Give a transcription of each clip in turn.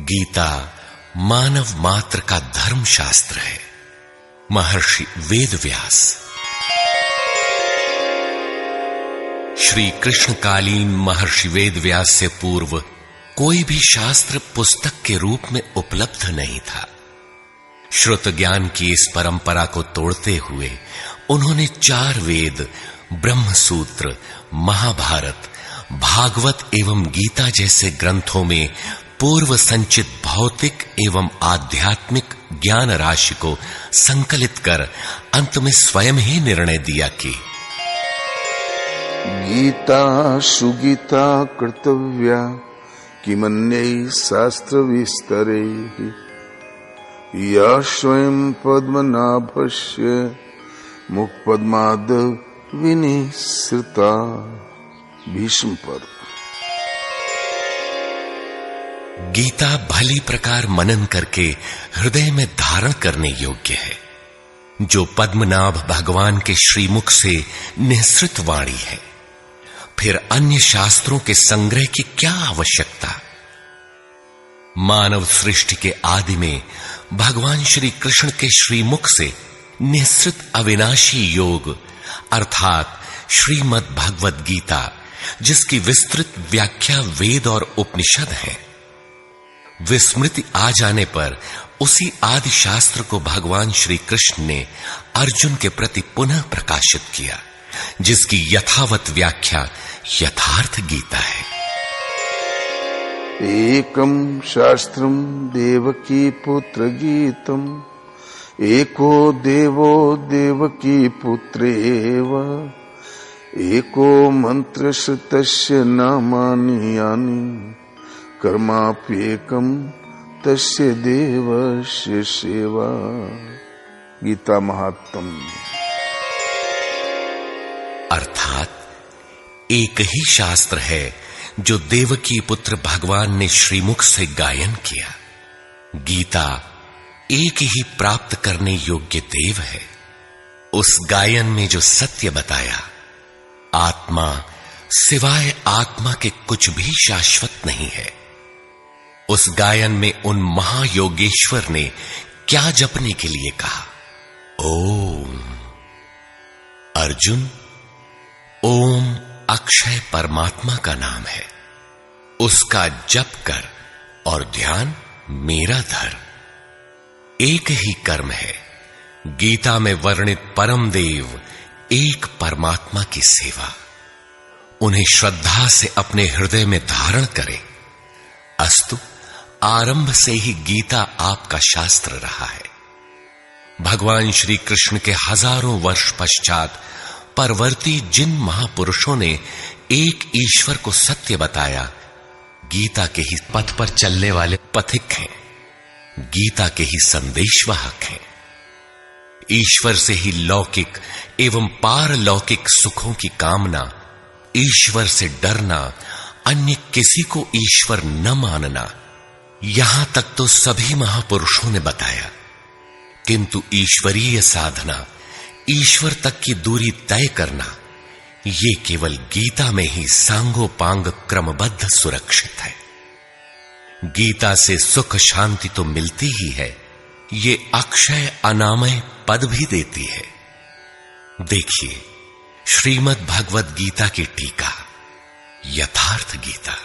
गीता मानव मात्र का धर्म शास्त्र है। महर्षि वेदव्यास। श्री कृष्णकालीन महर्षि वेदव्यास से पूर्व कोई भी शास्त्र पुस्तक के रूप में उपलब्ध नहीं था। श्रुत ज्ञान की इस परंपरा को तोड़ते हुए उन्होंने 4 वेद, ब्रह्मसूत्र, महाभारत, भागवत एवं गीता जैसे ग्रंथों में पूर्व संचित भौतिक एवं आध्यात्मिक ज्ञान राशि को संकलित कर अंत में स्वयं ही निर्णय दिया कि गीता सुगीता कर्तव्या किमन्यै शास्त्र विस्तरे या स्वयं पद्मनाभस्य मुखपद्माद विनिसृता। भीष्म पर्व। गीता भली प्रकार मनन करके हृदय में धारण करने योग्य है, जो पद्मनाभ भगवान के श्रीमुख से निःसृत वाणी है। फिर अन्य शास्त्रों के संग्रह की क्या आवश्यकता। मानव सृष्टि के आदि में भगवान श्री कृष्ण के श्रीमुख से निःसृत अविनाशी योग अर्थात श्रीमद् भगवद गीता, जिसकी विस्तृत व्याख्या वेद और उपनिषद है, विस्मृति आ जाने पर उसी आदि शास्त्र को भगवान श्री कृष्ण ने अर्जुन के प्रति पुनः प्रकाशित किया, जिसकी यथावत व्याख्या यथार्थ गीता है। एकम शास्त्रम देवकी पुत्र गीतम एको देवो देवकी पुत्रेव एको मंत्र तस्य नामानि यानि कर्माप्येकम तस्य देवस्य सेवा। गीता महात्म्य। अर्थात एक ही शास्त्र है जो देवकी पुत्र भगवान ने श्रीमुख से गायन किया। गीता एक ही प्राप्त करने योग्य देव है। उस गायन में जो सत्य बताया, आत्मा सिवाय आत्मा के कुछ भी शाश्वत नहीं है। उस गायन में उन महायोगेश्वर ने क्या जपने के लिए कहा। ओम। अर्जुन, ओम अक्षय परमात्मा का नाम है, उसका जप कर और ध्यान मेरा धर। एक ही कर्म है। गीता में वर्णित परम देव एक परमात्मा की सेवा। उन्हें श्रद्धा से अपने हृदय में धारण करें। अस्तु, आरंभ से ही गीता आपका शास्त्र रहा है। भगवान श्री कृष्ण के हजारों वर्ष पश्चात परवर्ती जिन महापुरुषों ने एक ईश्वर को सत्य बताया, गीता के ही पथ पर चलने वाले पथिक हैं, गीता के ही संदेशवाहक हैं। ईश्वर से ही लौकिक एवं पारलौकिक सुखों की कामना, ईश्वर से डरना, अन्य किसी को ईश्वर न मानना, यहां तक तो सभी महापुरुषों ने बताया। किंतु ईश्वरीय साधना, ईश्वर तक की दूरी तय करना, ये केवल गीता में ही सांगोपांग क्रमबद्ध सुरक्षित है। गीता से सुख शांति तो मिलती ही है, ये अक्षय अनामय पद भी देती है। देखिए श्रीमद् भगवद गीता की टीका, यथार्थ गीता।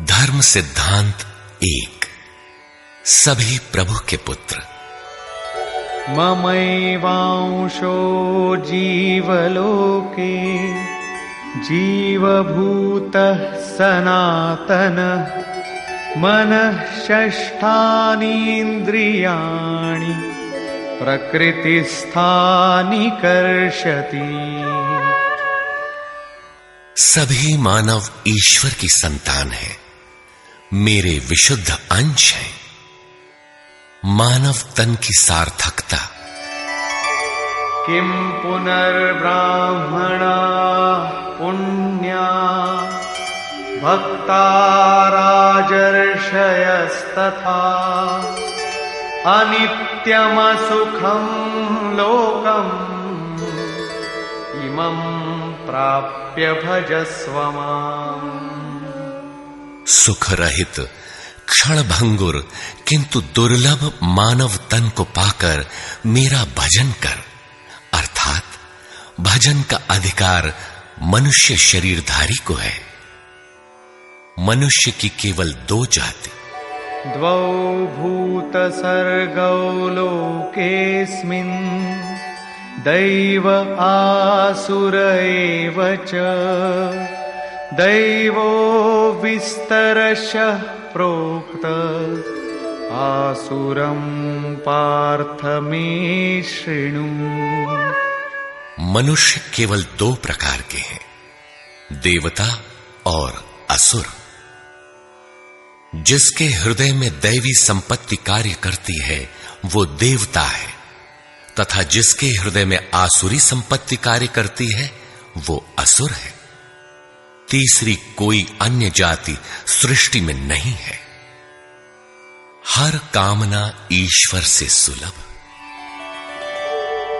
धर्म सिद्धांत 1। सभी प्रभु के पुत्र। ममैवांशो जीवलोके जीवभूतः सनातनः मनः षष्ठानीन्द्रियाणि प्रकृतिस्थानि कर्षति। सभी मानव ईश्वर की संतान है, मेरे विशुद्ध अंश हैं। मानव तन की सार्थकता। किम पुनर्ब्राह्मणा पुण्या भक्ता राजर्षयस्तथा अनित्यमसुखं लोकम् इमं प्राप्य भजस्व माम्। सुख रहित क्षण भंगुर किंतु दुर्लभ मानव तन को पाकर मेरा भजन कर, अर्थात भजन का अधिकार मनुष्य शरीरधारी को है। मनुष्य की केवल दो जाति, द्वौ भूत सर्गौ लोकेऽस्मिन् दैव आसुर एव च। दैवो विस्तरशः प्रोक्त आसुरं पार्थ मे शृणु। मनुष्य केवल दो प्रकार के हैं, देवता और असुर। जिसके हृदय में दैवी संपत्ति कार्य करती है वो देवता है, तथा जिसके हृदय में आसुरी संपत्ति कार्य करती है वो असुर है। तीसरी कोई अन्य जाति सृष्टि में नहीं है। हर कामना ईश्वर से सुलभ।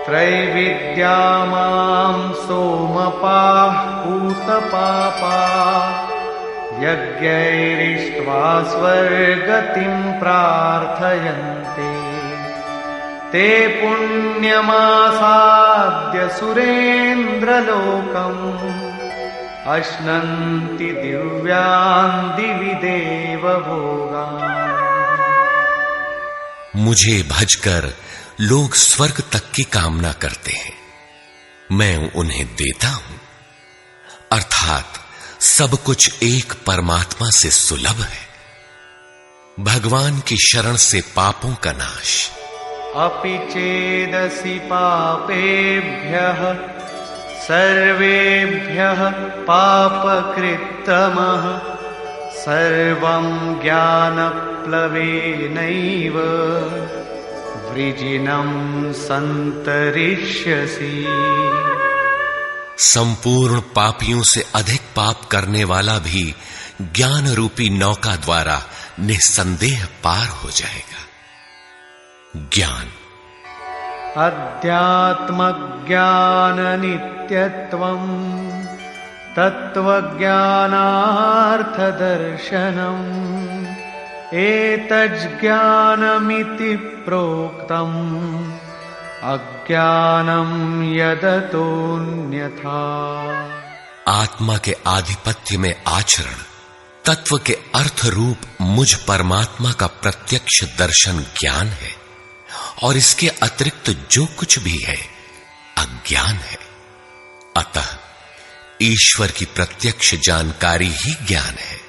त्रैविद्या मां सोमपाः पूतपापाः यज्ञैरिष्ट्वा स्वर्गतिं प्रार्थयन्ते। ते पुण्यमासाद्य सुरेन्द्रलोकम् अश्नन्ति दिव्यान् दिवि देवभोगान्। मुझे भजकर लोग स्वर्ग तक की कामना करते हैं, मैं उन्हें देता हूं। अर्थात सब कुछ एक परमात्मा से सुलभ है। भगवान की शरण से पापों का नाश। अपि चेदसि पापेभ्यः सर्वेभ्यः पापकृत्तमः सर्वं ज्ञानप्लवेनैव वृजिनं सन्तरिष्यसि। संपूर्ण पापियों से अधिक पाप करने वाला भी ज्ञान रूपी नौका द्वारा निस्संदेह पार हो जाएगा। ज्ञान अध्यात्मज्ञान नित्यत्वम् तत्त्वज्ञानार्थदर्शनम् एतज्ज्ञानमिति प्रोक्तम् अज्ञानं यदतोऽन्यथा। आत्मा के आधिपत्य में आचरण, तत्व के अर्थ रूप मुझ परमात्मा का प्रत्यक्ष दर्शन ज्ञान है, और इसके अतिरिक्त जो कुछ भी है अज्ञान है। अतः ईश्वर की प्रत्यक्ष जानकारी ही ज्ञान है।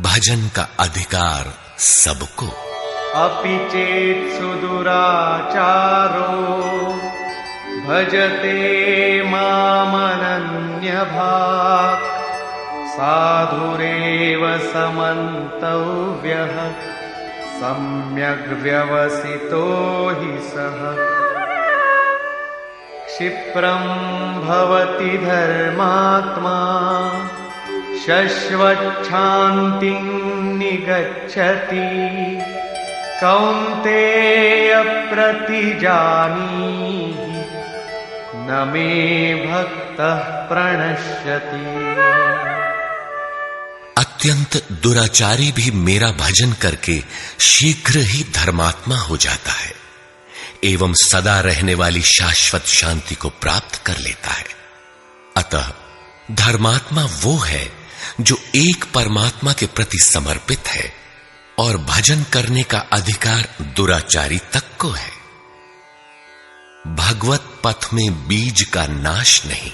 भजन का अधिकार सबको। अपि चेत् सुदुराचारो भजते मामनन्यभाक् साधुरेव समन्तव्यः सम्यग्व्यवसितो हि सः। क्षिप्रं भवति धर्मात्मा शश्वच्छान्तिं निगच्छति कौन्तेय प्रतिजानीहि न मे भक्तः प्रणश्यति। अत्यंत दुराचारी भी मेरा भजन करके शीघ्र ही धर्मात्मा हो जाता है एवं सदा रहने वाली शाश्वत शांति को प्राप्त कर लेता है। अतः धर्मात्मा वो है जो एक परमात्मा के प्रति समर्पित है, और भजन करने का अधिकार दुराचारी तक को है। भगवत पथ में बीज का नाश नहीं।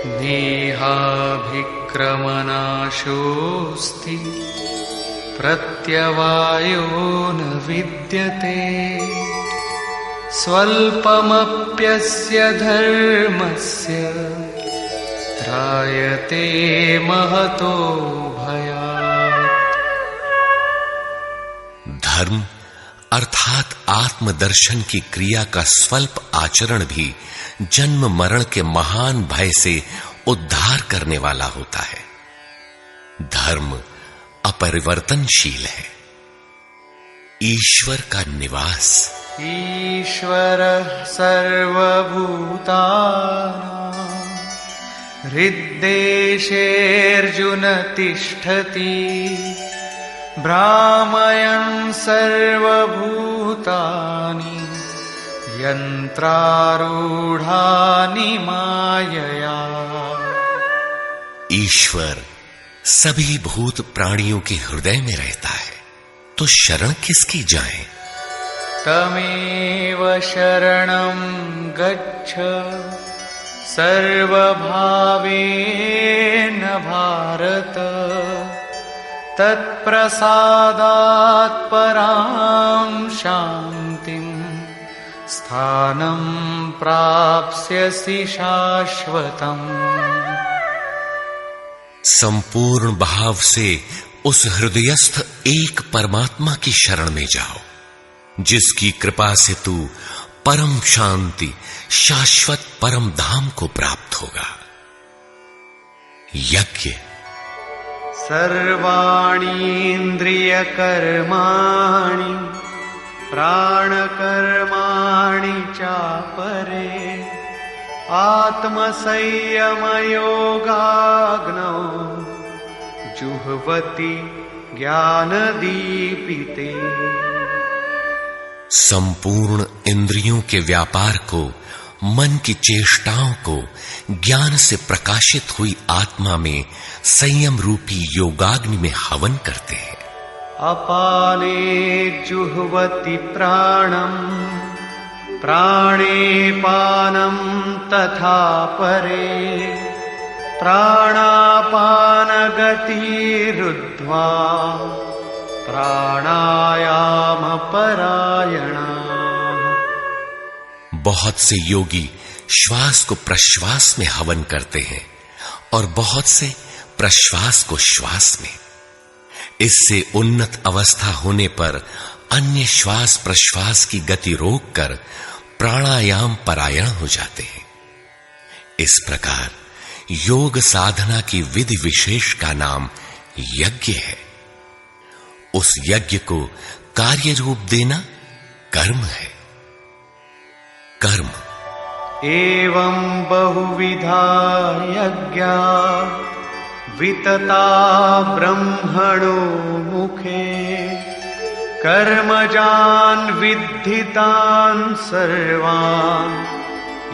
नेहाभिक्रमनाशोऽस्ति प्रत्यवायो न विद्यते स्वल्पमप्यस्य धर्मस्य त्रायते महतो भयात्। धर्म अर्थात आत्मदर्शन की क्रिया का स्वल्प आचरण भी जन्म मरण के महान भय से उद्धार करने वाला होता है। धर्म अपरिवर्तनशील है। ईश्वर का निवास। ईश्वरः सर्वभूतानां हृद्देशेऽर्जुन तिष्ठति भ्रामयन् सर्वभूतानि यन्त्रारूढानि मायया। ईश्वर सभी भूत प्राणियों के हृदय में रहता है, तो शरण किसकी जाएं? तमेव शरणं गच्छ सर्वभावेन भारत तत्प्रसादात् परां शान्तिं स्थानं प्राप्स्यसि शाश्वतम्। संपूर्ण भाव से उस हृदयस्थ एक परमात्मा की शरण में जाओ, जिसकी कृपा से तू परम शांति शाश्वत परम धाम को प्राप्त होगा। यज्ञ। सर्वाणि इन्द्रियकर्माणि प्राणकर्माणि चापरे आत्मसंयमयोगाग्नौ जुह्वति ज्ञानदीपिते। संपूर्ण इंद्रियों के व्यापार को, मन की चेष्टाओं को ज्ञान से प्रकाशित हुई आत्मा में संयम रूपी योगाग्नि में हवन करते हैं। अपाने जुह्वति प्राणं प्राणे पानं तथा परे प्राणापानगतिरुद्ध्वा प्राणायाम परायणा। बहुत से योगी श्वास को प्रश्वास में हवन करते हैं और बहुत से प्रश्वास को श्वास में। इससे उन्नत अवस्था होने पर अन्य श्वास प्रश्वास की गति रोककर प्राणायाम परायण हो जाते हैं। इस प्रकार योग साधना की विधि विशेष का नाम यज्ञ है। उस यज्ञ को कार्य रूप देना कर्म है। कर्म। एवं बहुविधा यज्ञा वितता ब्रह्मणो मुखे कर्मजान् विद्धितान् सर्वान्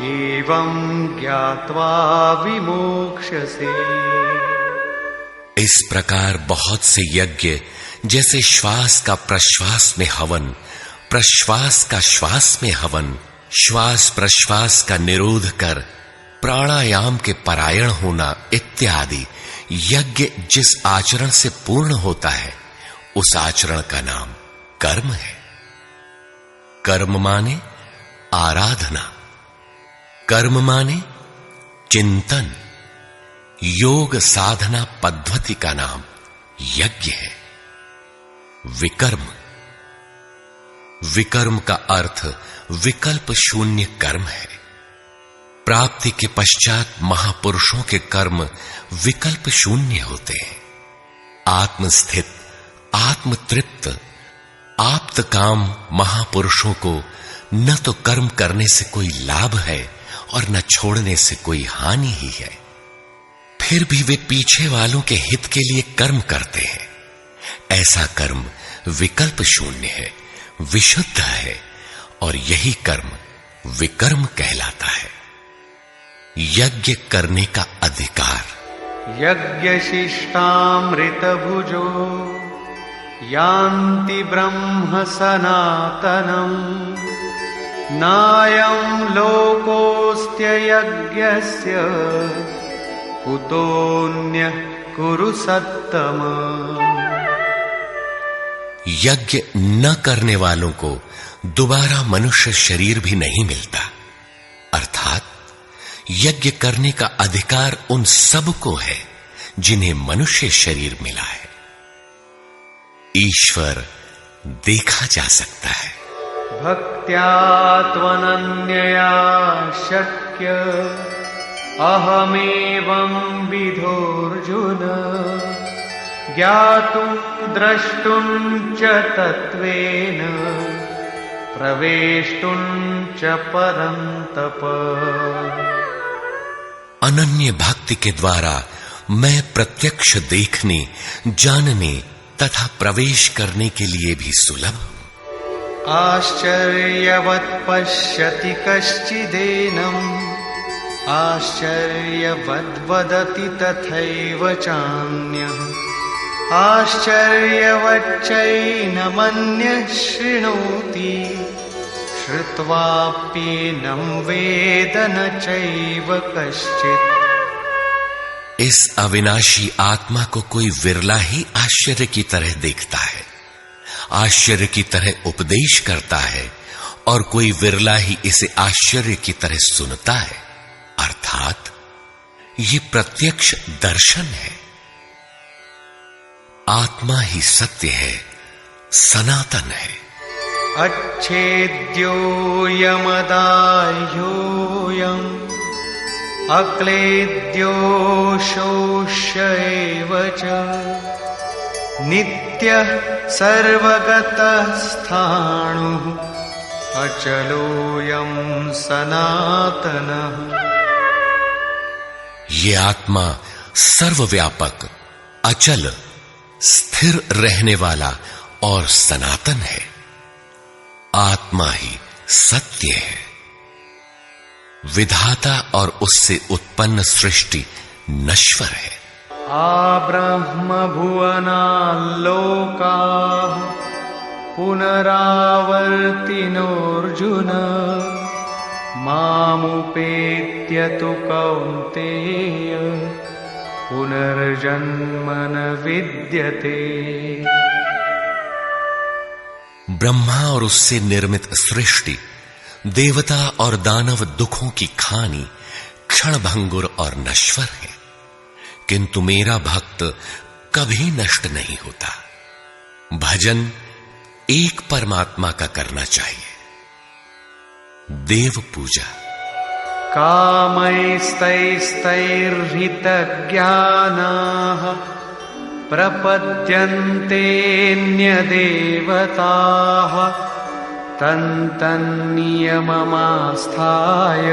एवं ज्ञात्वा विमोक्ष्यसे। इस प्रकार बहुत से यज्ञ जैसे श्वास का प्रश्वास में हवन, प्रश्वास का श्वास में हवन, श्वास प्रश्वास का निरोध कर प्राणायाम के परायण होना इत्यादि यज्ञ जिस आचरण से पूर्ण होता है, उस आचरण का नाम कर्म है। कर्म माने आराधना, कर्म माने चिंतन। योग साधना पद्धति का नाम यज्ञ है। विकर्म। विकर्म का अर्थ विकल्प शून्य कर्म है। प्राप्ति के पश्चात महापुरुषों के कर्म विकल्प शून्य होते हैं। आत्मस्थित, आत्मतृप्त, आप्त काम महापुरुषों को न तो कर्म करने से कोई लाभ है और न छोड़ने से कोई हानि ही है। फिर भी वे पीछे वालों के हित के लिए कर्म करते हैं। ऐसा कर्म विकल्प शून्य है, विशुद्ध है, और यही कर्म विकर्म कहलाता है। यज्ञ करने का अधिकार। यज्ञशिष्टामृत भुजो यान्ति ब्रह्म सनातनम् नायं लोकोऽस्त्य यज्ञस्य कुतोऽन्यः कुरु सत्तम। यज्ञ न करने वालों को दोबारा मनुष्य शरीर भी नहीं मिलता। अर्थात यज्ञ करने का अधिकार उन सब को है जिन्हें मनुष्य शरीर मिला है। ईश्वर देखा जा सकता है। भक्त्या त्वनन्यया शक्य अहमेवं विधोऽर्जुन ज्ञातुं द्रष्टुं च तत्त्वेन प्रवेष्टुं च परन्तप। अनन्य भक्ति के द्वारा मैं प्रत्यक्ष देखने, जानने तथा प्रवेश करने के लिए भी सुलभ हूं। आश्चर्यवत् पश्यति कश्चिदेनम्, आश्चर्यवद् वदति तथैव चान्यः, आश्चर्यवच्चैनमन्यः शृणोति, श्रुत्वाप्येनं वेद न चैव कश्चित्। इस अविनाशी आत्मा को कोई विरला ही आश्चर्य की तरह देखता है, आश्चर्य की तरह उपदेश करता है, और कोई विरला ही इसे आश्चर्य की तरह सुनता है। अर्थात ये प्रत्यक्ष दर्शन है। आत्मा ही सत्य है, सनातन है। अच्छेद्योऽयमदाह्योऽयम् अक्लेद्यो शोष्य एव च, नित्यः सर्वगतः स्थाणुः अचलोऽयं सनातनः। ये आत्मा सर्वव्यापक, अचल, स्थिर रहने वाला और सनातन है। आत्मा ही सत्य है। विधाता और उससे उत्पन्न सृष्टि नश्वर है। आब्रह्म भुवनाल्लोकाः पुनरावर्तिनोऽर्जुन, मामुपेत्य तु कौन्तेय पुनर्जन्म न विद्यते। ब्रह्मा और उससे निर्मित सृष्टि, देवता और दानव दुखों की खानी, क्षणभंगुर और नश्वर है, किंतु मेरा भक्त कभी नष्ट नहीं होता। भजन एक परमात्मा का करना चाहिए। देव पूजा। कामैस्तैस्तैर्हितज्ञानाः प्रपद्यन्तेऽन्यदेवताः, तन्तन्नियममास्थाय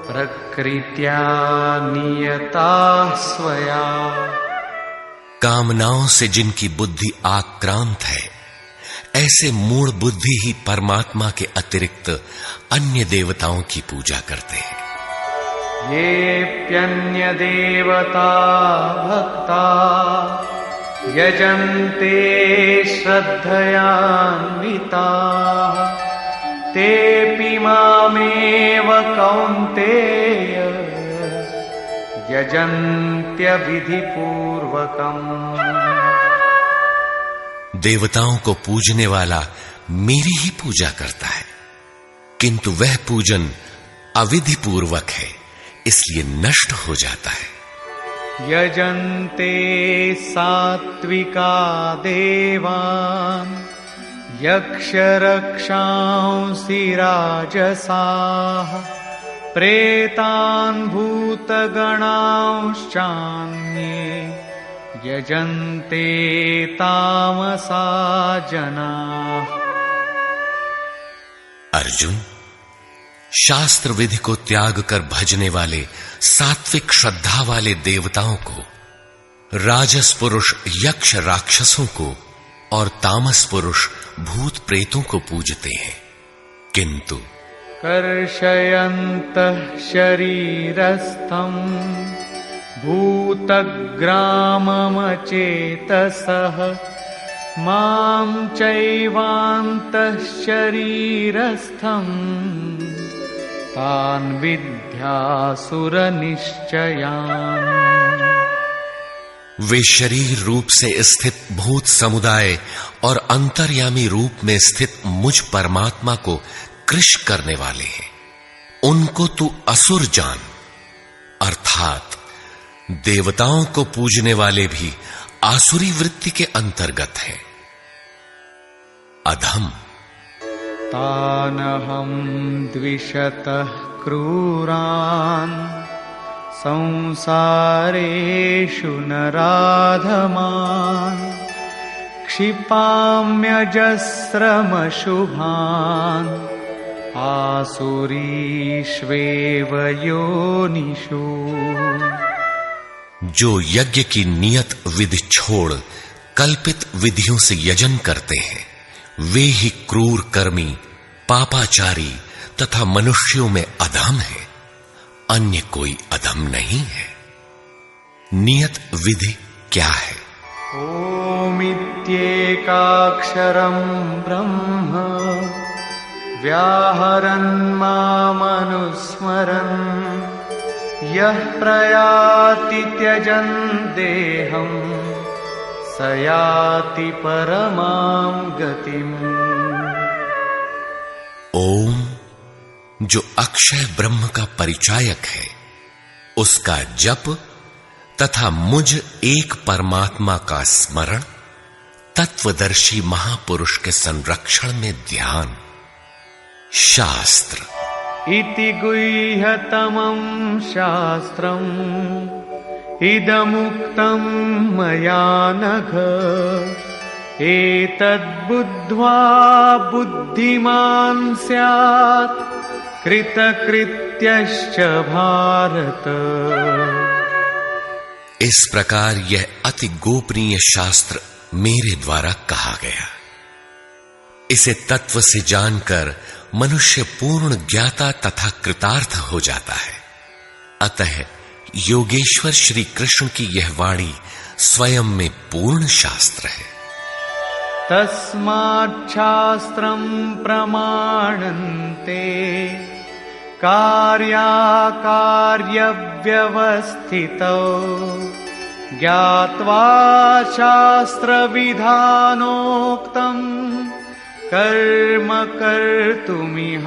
प्रकृत्या नियताः स्वया। कामनाओं से जिनकी बुद्धि आक्रांत है, ऐसे मूढ़ बुद्धि ही परमात्मा के अतिरिक्त अन्य देवताओं की पूजा करते हैं। येऽप्यन्यदेवता भक्ता यजन्ते श्रद्धयान्विताः, तेऽपि मामेव कौन्तेय यजन्त्यविधिपूर्वकम्। देवताओं को पूजने वाला मेरी ही पूजा करता है, किंतु वह पूजन अविधि पूर्वक है, इसलिए नष्ट हो जाता है। यजन्ते सात्विका देवान् यक्षरक्षांसि राजसाः, प्रेतान् भूतगणांश्चान्ये यजन्ते तामसा जनाः। अर्जुन, शास्त्र विधि को त्याग कर भजने वाले सात्विक श्रद्धा वाले देवताओं को, राजस पुरुष यक्ष राक्षसों को और तामस पुरुष भूत प्रेतों को पूजते हैं, किंतु कर्षयन्तः शरीरस्थं भूतग्राममचेतसः, मां चैवान्तः शरीरस्थं तान् विद्यासुरनिश्चयान्। वे शरीर रूप से स्थित भूत समुदाय और अंतर्यामी रूप में स्थित मुझ परमात्मा को कृश करने वाले हैं। उनको तू असुर जान। अर्थात देवताओं को पूजने वाले भी आसुरी वृत्ति के अंतर्गत हैं। अधम। तानहं द्विषतः क्रूरान् संसारेषु नराधमान् क्षिपाम्यजस्रमशुभान् आसुरीष्वेव योनिषु। जो यज्ञ की नियत विधि छोड़ कल्पित विधियों से यजन करते हैं, वे ही क्रूर कर्मी, पापाचारी तथा मनुष्यों में अधम है। अन्य कोई अधम नहीं है। नियत विधि क्या है? ओमित्येकाक्षरं ब्रह्म व्याहरन् मामनुस्मरन् यः प्रयाति त्यजन् देहं स याति परमां गतिम्। ओम जो अक्षय ब्रह्म का परिचायक है, उसका जप तथा मुझ एक परमात्मा का स्मरण, तत्वदर्शी महापुरुष के संरक्षण में ध्यान। शास्त्र इति गुह्यतमं शास्त्रम् इदमुक्तं मया नघ एतद्बुद्ध्वा बुद्धिमान् स्यात् कृतकृत्यश्च भारत। इस प्रकार यह अति गोपनीय शास्त्र मेरे द्वारा कहा गया। इसे तत्व से जानकर मनुष्य पूर्ण ज्ञाता तथा कृतार्थ हो जाता है। अतः योगेश्वर श्री कृष्ण की यह वाणी स्वयं में पूर्ण शास्त्र है। तस्माच्छास्त्रं प्रमाणन्ते कार्याकार्यव्यवस्थितौ ज्ञात्वा शास्त्रविधानोक्तं कर्म कर्तुमिहार्हसि।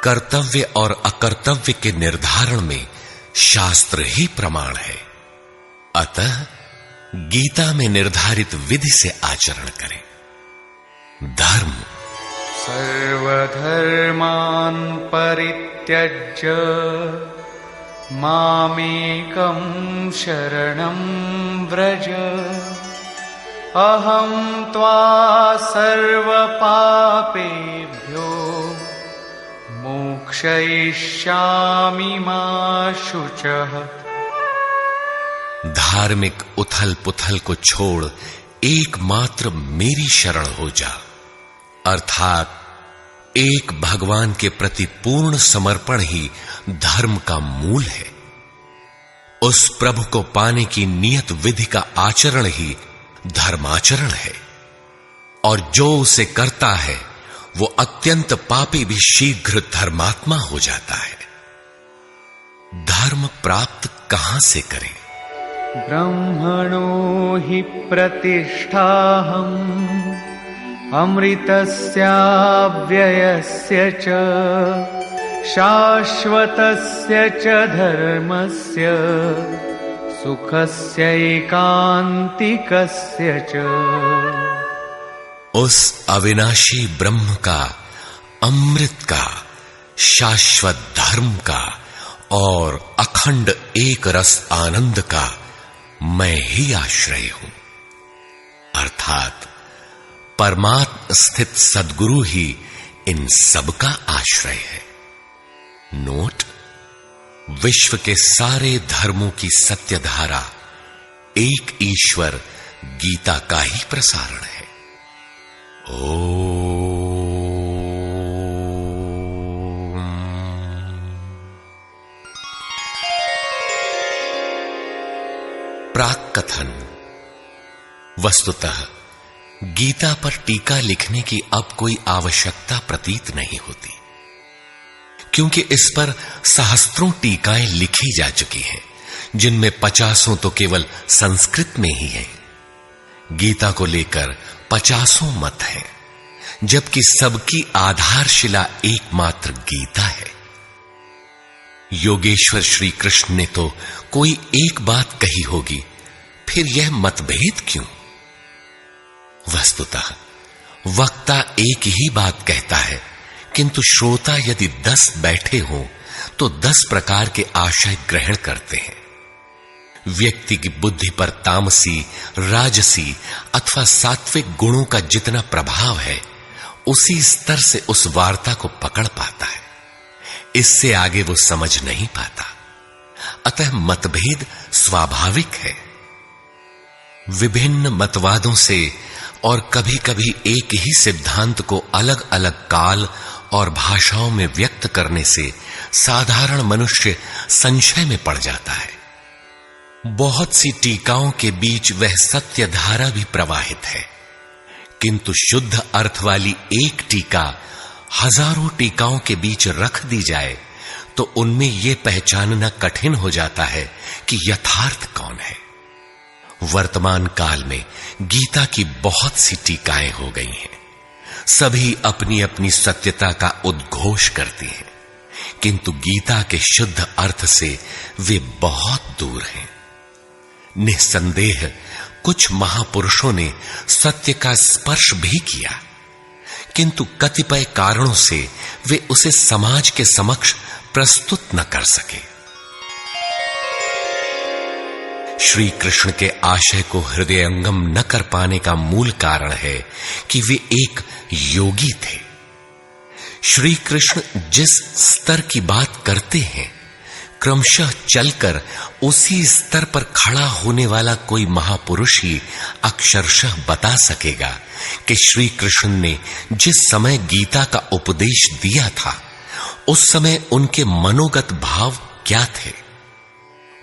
कर्तव्य और अकर्तव्य के निर्धारण में शास्त्र ही प्रमाण है। अतः गीता में निर्धारित विधि से आचरण करें। धर्म सर्वधर्मान् परित्यज्य मामेकं शरणं व्रज अहं त्वा सर्वपापेभ्यो मोक्षयिष्यामि मा शुचः। धार्मिक उथल पुथल को छोड़ एकमात्र मेरी शरण हो जा, अर्थात एक भगवान के प्रति पूर्ण समर्पण ही धर्म का मूल है। उस प्रभु को पाने की नियत विधि का आचरण ही धर्माचरण है, और जो उसे करता है वो अत्यंत पापी भी शीघ्र धर्मात्मा हो जाता है। धर्म प्राप्त कहां से करें? ब्रह्मणो हि प्रतिष्ठाहम् अमृतस्याव्ययस्य च शाश्वतस्य च धर्मस्य सुखस्यैकान्तिकस्य च। उस अविनाशी ब्रह्म का, अमृत का, शाश्वत धर्म का और अखंड एक रस आनंद का मैं ही आश्रय हूं, अर्थात परमात्म स्थित सद्गुरु ही इन सब का आश्रय है। नोट: विश्व के सारे धर्मों की सत्य धारा एक ईश्वर गीता का ही प्रसारण है। प्राक कथन। वस्तुतः गीता पर टीका लिखने की अब कोई आवश्यकता प्रतीत नहीं होती, क्योंकि इस पर सहस्त्रों टीकाएं लिखी जा चुकी हैं, जिनमें 50 तो केवल संस्कृत में ही हैं। गीता को लेकर 50 मत हैं, जबकि सबकी आधारशिला एकमात्र गीता है। योगेश्वर श्री कृष्ण ने तो कोई एक बात कही होगी, फिर यह मतभेद क्यों? वस्तुतः वक्ता एक ही बात कहता है, किंतु श्रोता यदि 10 बैठे हों तो 10 प्रकार के आशय ग्रहण करते हैं। व्यक्ति की बुद्धि पर तामसी, राजसी अथवा सात्विक गुणों का जितना प्रभाव है, उसी स्तर से उस वार्ता को पकड़ पाता है। इससे आगे वो समझ नहीं पाता। अतः मतभेद स्वाभाविक है। विभिन्न मतवादों से और कभी-कभी एक ही सिद्धांत को अलग-अलग काल और भाषाओं में व्यक्त करने से साधारण मनुष्य संशय में पड़ जाता है। बहुत सी टीकाओं के बीच वह सत्य धारा भी प्रवाहित है, किंतु शुद्ध अर्थ वाली एक टीका हजारों टीकाओं के बीच रख दी जाए तो उनमें यह पहचानना कठिन हो जाता है कि यथार्थ कौन है। वर्तमान काल में गीता की बहुत सी टीकाएं हो गई हैं। सभी अपनी अपनी सत्यता का उद्घोष करती हैं, किंतु गीता के शुद्ध अर्थ से वे बहुत दूर हैं। निस्संदेह कुछ महापुरुषों ने सत्य का स्पर्श भी किया, किंतु कतिपय कारणों से वे उसे समाज के समक्ष प्रस्तुत न कर सके। श्री कृष्ण के आशय को हृदयंगम न कर पाने का मूल कारण है कि वे एक योगी थे। श्री कृष्ण जिस स्तर की बात करते हैं, क्रमशः चलकर उसी स्तर पर खड़ा होने वाला कोई महापुरुष ही अक्षरशः बता सकेगा कि श्री कृष्ण ने जिस समय गीता का उपदेश दिया था, उस समय उनके मनोगत भाव क्या थे।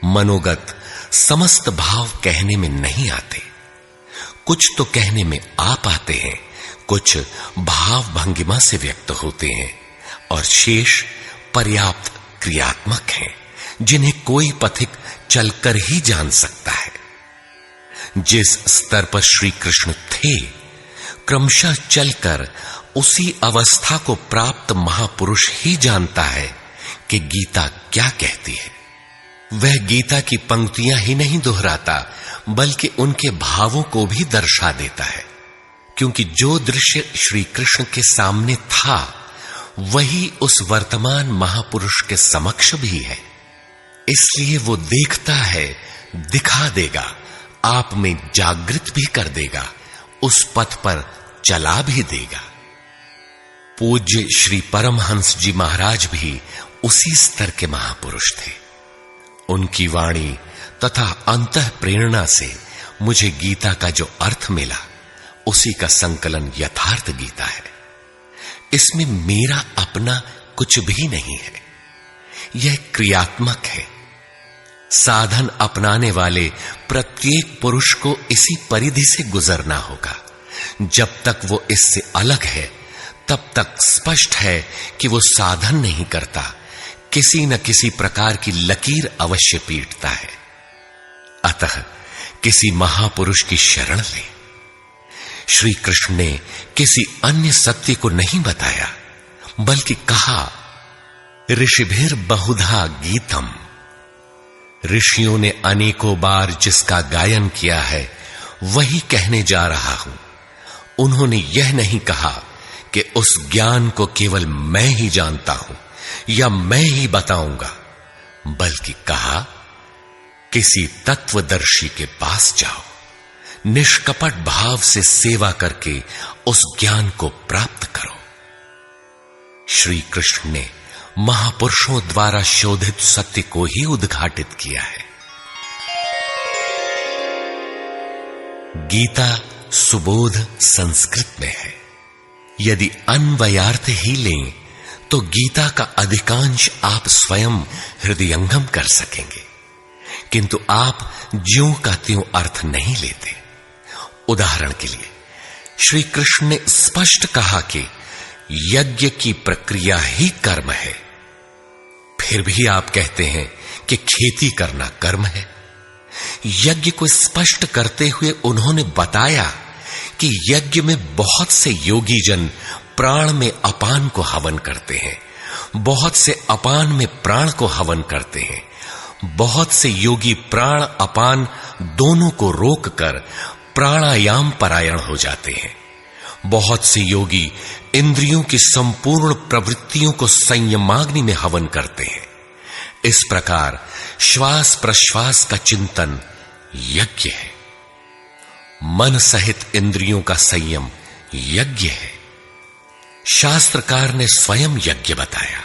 मनोगत समस्त भाव कहने में नहीं आते। कुछ तो कहने में आ पाते हैं, कुछ भाव भंगिमा से व्यक्त होते हैं, और शेष पर्याप्त क्रियात्मक हैं, जिन्हें कोई पथिक चलकर ही जान सकता है। जिस स्तर पर श्री कृष्ण थे, क्रमशः चलकर उसी अवस्था को प्राप्त महापुरुष ही जानता है कि गीता क्या कहती है। वह गीता की पंक्तियां ही नहीं दोहराता, बल्कि उनके भावों को भी दर्शा देता है, क्योंकि जो दृश्य श्री कृष्ण के सामने था, वही उस वर्तमान महापुरुष के समक्ष भी है। इसलिए वो देखता है, दिखा देगा, आप में जागृत भी कर देगा, उस पथ पर चला भी देगा। पूज्य श्री परमहंस जी महाराज भी उसी स्तर के महापुरुष थे। उनकी वाणी तथा अंतः प्रेरणा से मुझे गीता का जो अर्थ मिला, उसी का संकलन यथार्थ गीता है। इसमें मेरा अपना कुछ भी नहीं है। यह क्रियात्मक है। साधन अपनाने वाले प्रत्येक पुरुष को इसी परिधि से गुजरना होगा। जब तक वो इससे अलग है, तब तक स्पष्ट है कि वो साधन नहीं करता, किसी न किसी प्रकार की लकीर अवश्य पीटता है। अतः किसी महापुरुष की शरण ले। श्री कृष्ण ने किसी अन्य सत्य को नहीं बताया, बल्कि कहा, ऋषिभिर बहुधा गीतम। ऋषियों ने अनेकों बार जिसका गायन किया है, वही कहने जा रहा हूं। उन्होंने यह नहीं कहा कि उस ज्ञान को केवल मैं ही जानता हूं या मैं ही बताऊंगा, बल्कि कहा, किसी तत्वदर्शी के पास जाओ, निष्कपट भाव से सेवा करके उस ज्ञान को प्राप्त करो। श्री कृष्ण ने महापुरुषों द्वारा शोधित सत्य को ही उद्घाटित किया है। गीता सुबोध संस्कृत में है। यदि अन्वयार्थ ही लें तो गीता का अधिकांश आप स्वयं हृदयंगम कर सकेंगे, किंतु आप ज्यों का त्यों अर्थ नहीं लेते। उदाहरण के लिए श्री कृष्ण ने स्पष्ट कहा कि यज्ञ की प्रक्रिया ही कर्म है, फिर भी आप कहते हैं कि खेती करना कर्म है। यज्ञ को स्पष्ट करते हुए उन्होंने बताया कि यज्ञ में बहुत से योगी जन प्राण में अपान को हवन करते हैं, बहुत से अपान में प्राण को हवन करते हैं, बहुत से योगी प्राण अपान दोनों को रोककर प्राणायाम परायण हो जाते हैं, बहुत से योगी इंद्रियों की संपूर्ण प्रवृत्तियों को संयमाग्नि में हवन करते हैं, इस प्रकार श्वास प्रश्वास का चिंतन यज्ञ है। मन सहित इंद्रियों का संयम यज्ञ है। शास्त्रकार ने स्वयं यज्ञ बताया,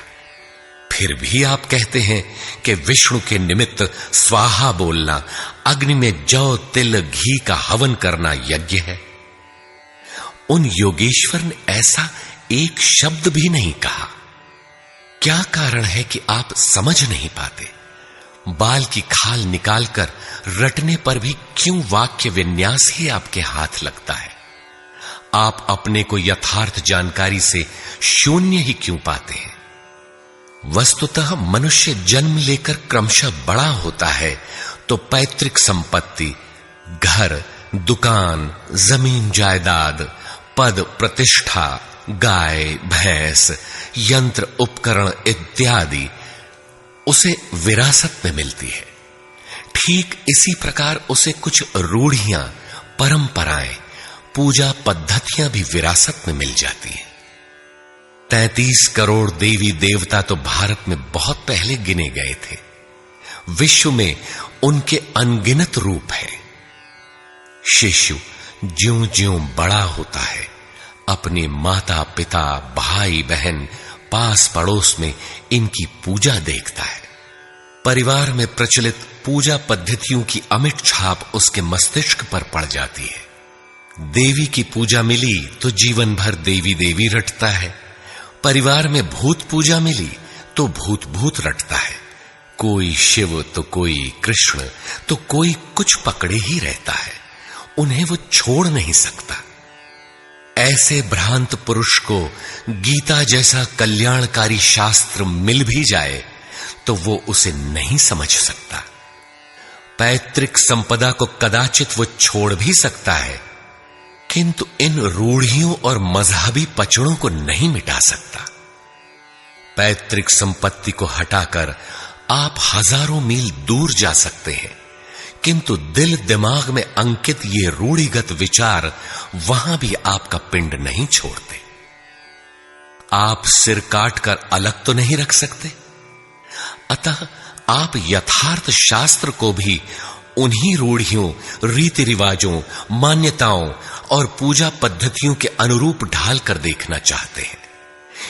फिर भी आप कहते हैं कि विष्णु के निमित्त स्वाहा बोलना, अग्नि में जौ तिल घी का हवन करना यज्ञ है। उन योगेश्वर ने ऐसा एक शब्द भी नहीं कहा। क्या कारण है कि आप समझ नहीं पाते? बाल की खाल निकालकर रटने पर भी क्यों वाक्य विन्यास ही आपके हाथ लगता है? आप अपने को यथार्थ जानकारी से शून्य ही क्यों पाते हैं? वस्तुतः मनुष्य जन्म लेकर क्रमशः बड़ा होता है तो पैतृक संपत्ति, घर, दुकान, जमीन जायदाद, पद प्रतिष्ठा, गाय भैंस, यंत्र उपकरण इत्यादि उसे विरासत में मिलती है। ठीक इसी प्रकार उसे कुछ रूढ़ियां, परंपराएं, पूजा पद्धतियां भी विरासत में मिल जाती हैं। 33 करोड़ देवी देवता तो भारत में बहुत पहले गिने गए थे। विश्व में उनके अनगिनत रूप हैं। शिशु ज्यों-ज्यों बड़ा होता है, अपने माता पिता, भाई बहन, पास पड़ोस में इनकी पूजा देखता है। परिवार में प्रचलित पूजा पद्धतियों की अमिट छाप उसके मस्तिष्क पर पड़ जाती है। देवी की पूजा मिली तो जीवन भर देवी देवी रटता है। परिवार में भूत पूजा मिली तो भूत भूत रटता है। कोई शिव तो कोई कृष्ण तो कोई कुछ पकड़े ही रहता है। उन्हें वो छोड़ नहीं सकता। ऐसे भ्रांत पुरुष को गीता जैसा कल्याणकारी शास्त्र मिल भी जाए तो वो उसे नहीं समझ सकता। पैतृक संपदा को कदाचित वो छोड़ भी सकता है, किंतु इन रूढ़ियों और मजहबी पचड़ों को नहीं मिटा सकता। पैतृक संपत्ति को हटाकर आप हजारों मील दूर जा सकते हैं, किंतु दिल दिमाग में अंकित ये रूढ़िगत विचार वहां भी आपका पिंड नहीं छोड़ते। आप सिर काटकर अलग तो नहीं रख सकते, अतः आप यथार्थ शास्त्र को भी उन्हीं रूढ़ियों, रीति रिवाजों, मान्यताओं और पूजा पद्धतियों के अनुरूप ढाल कर देखना चाहते हैं।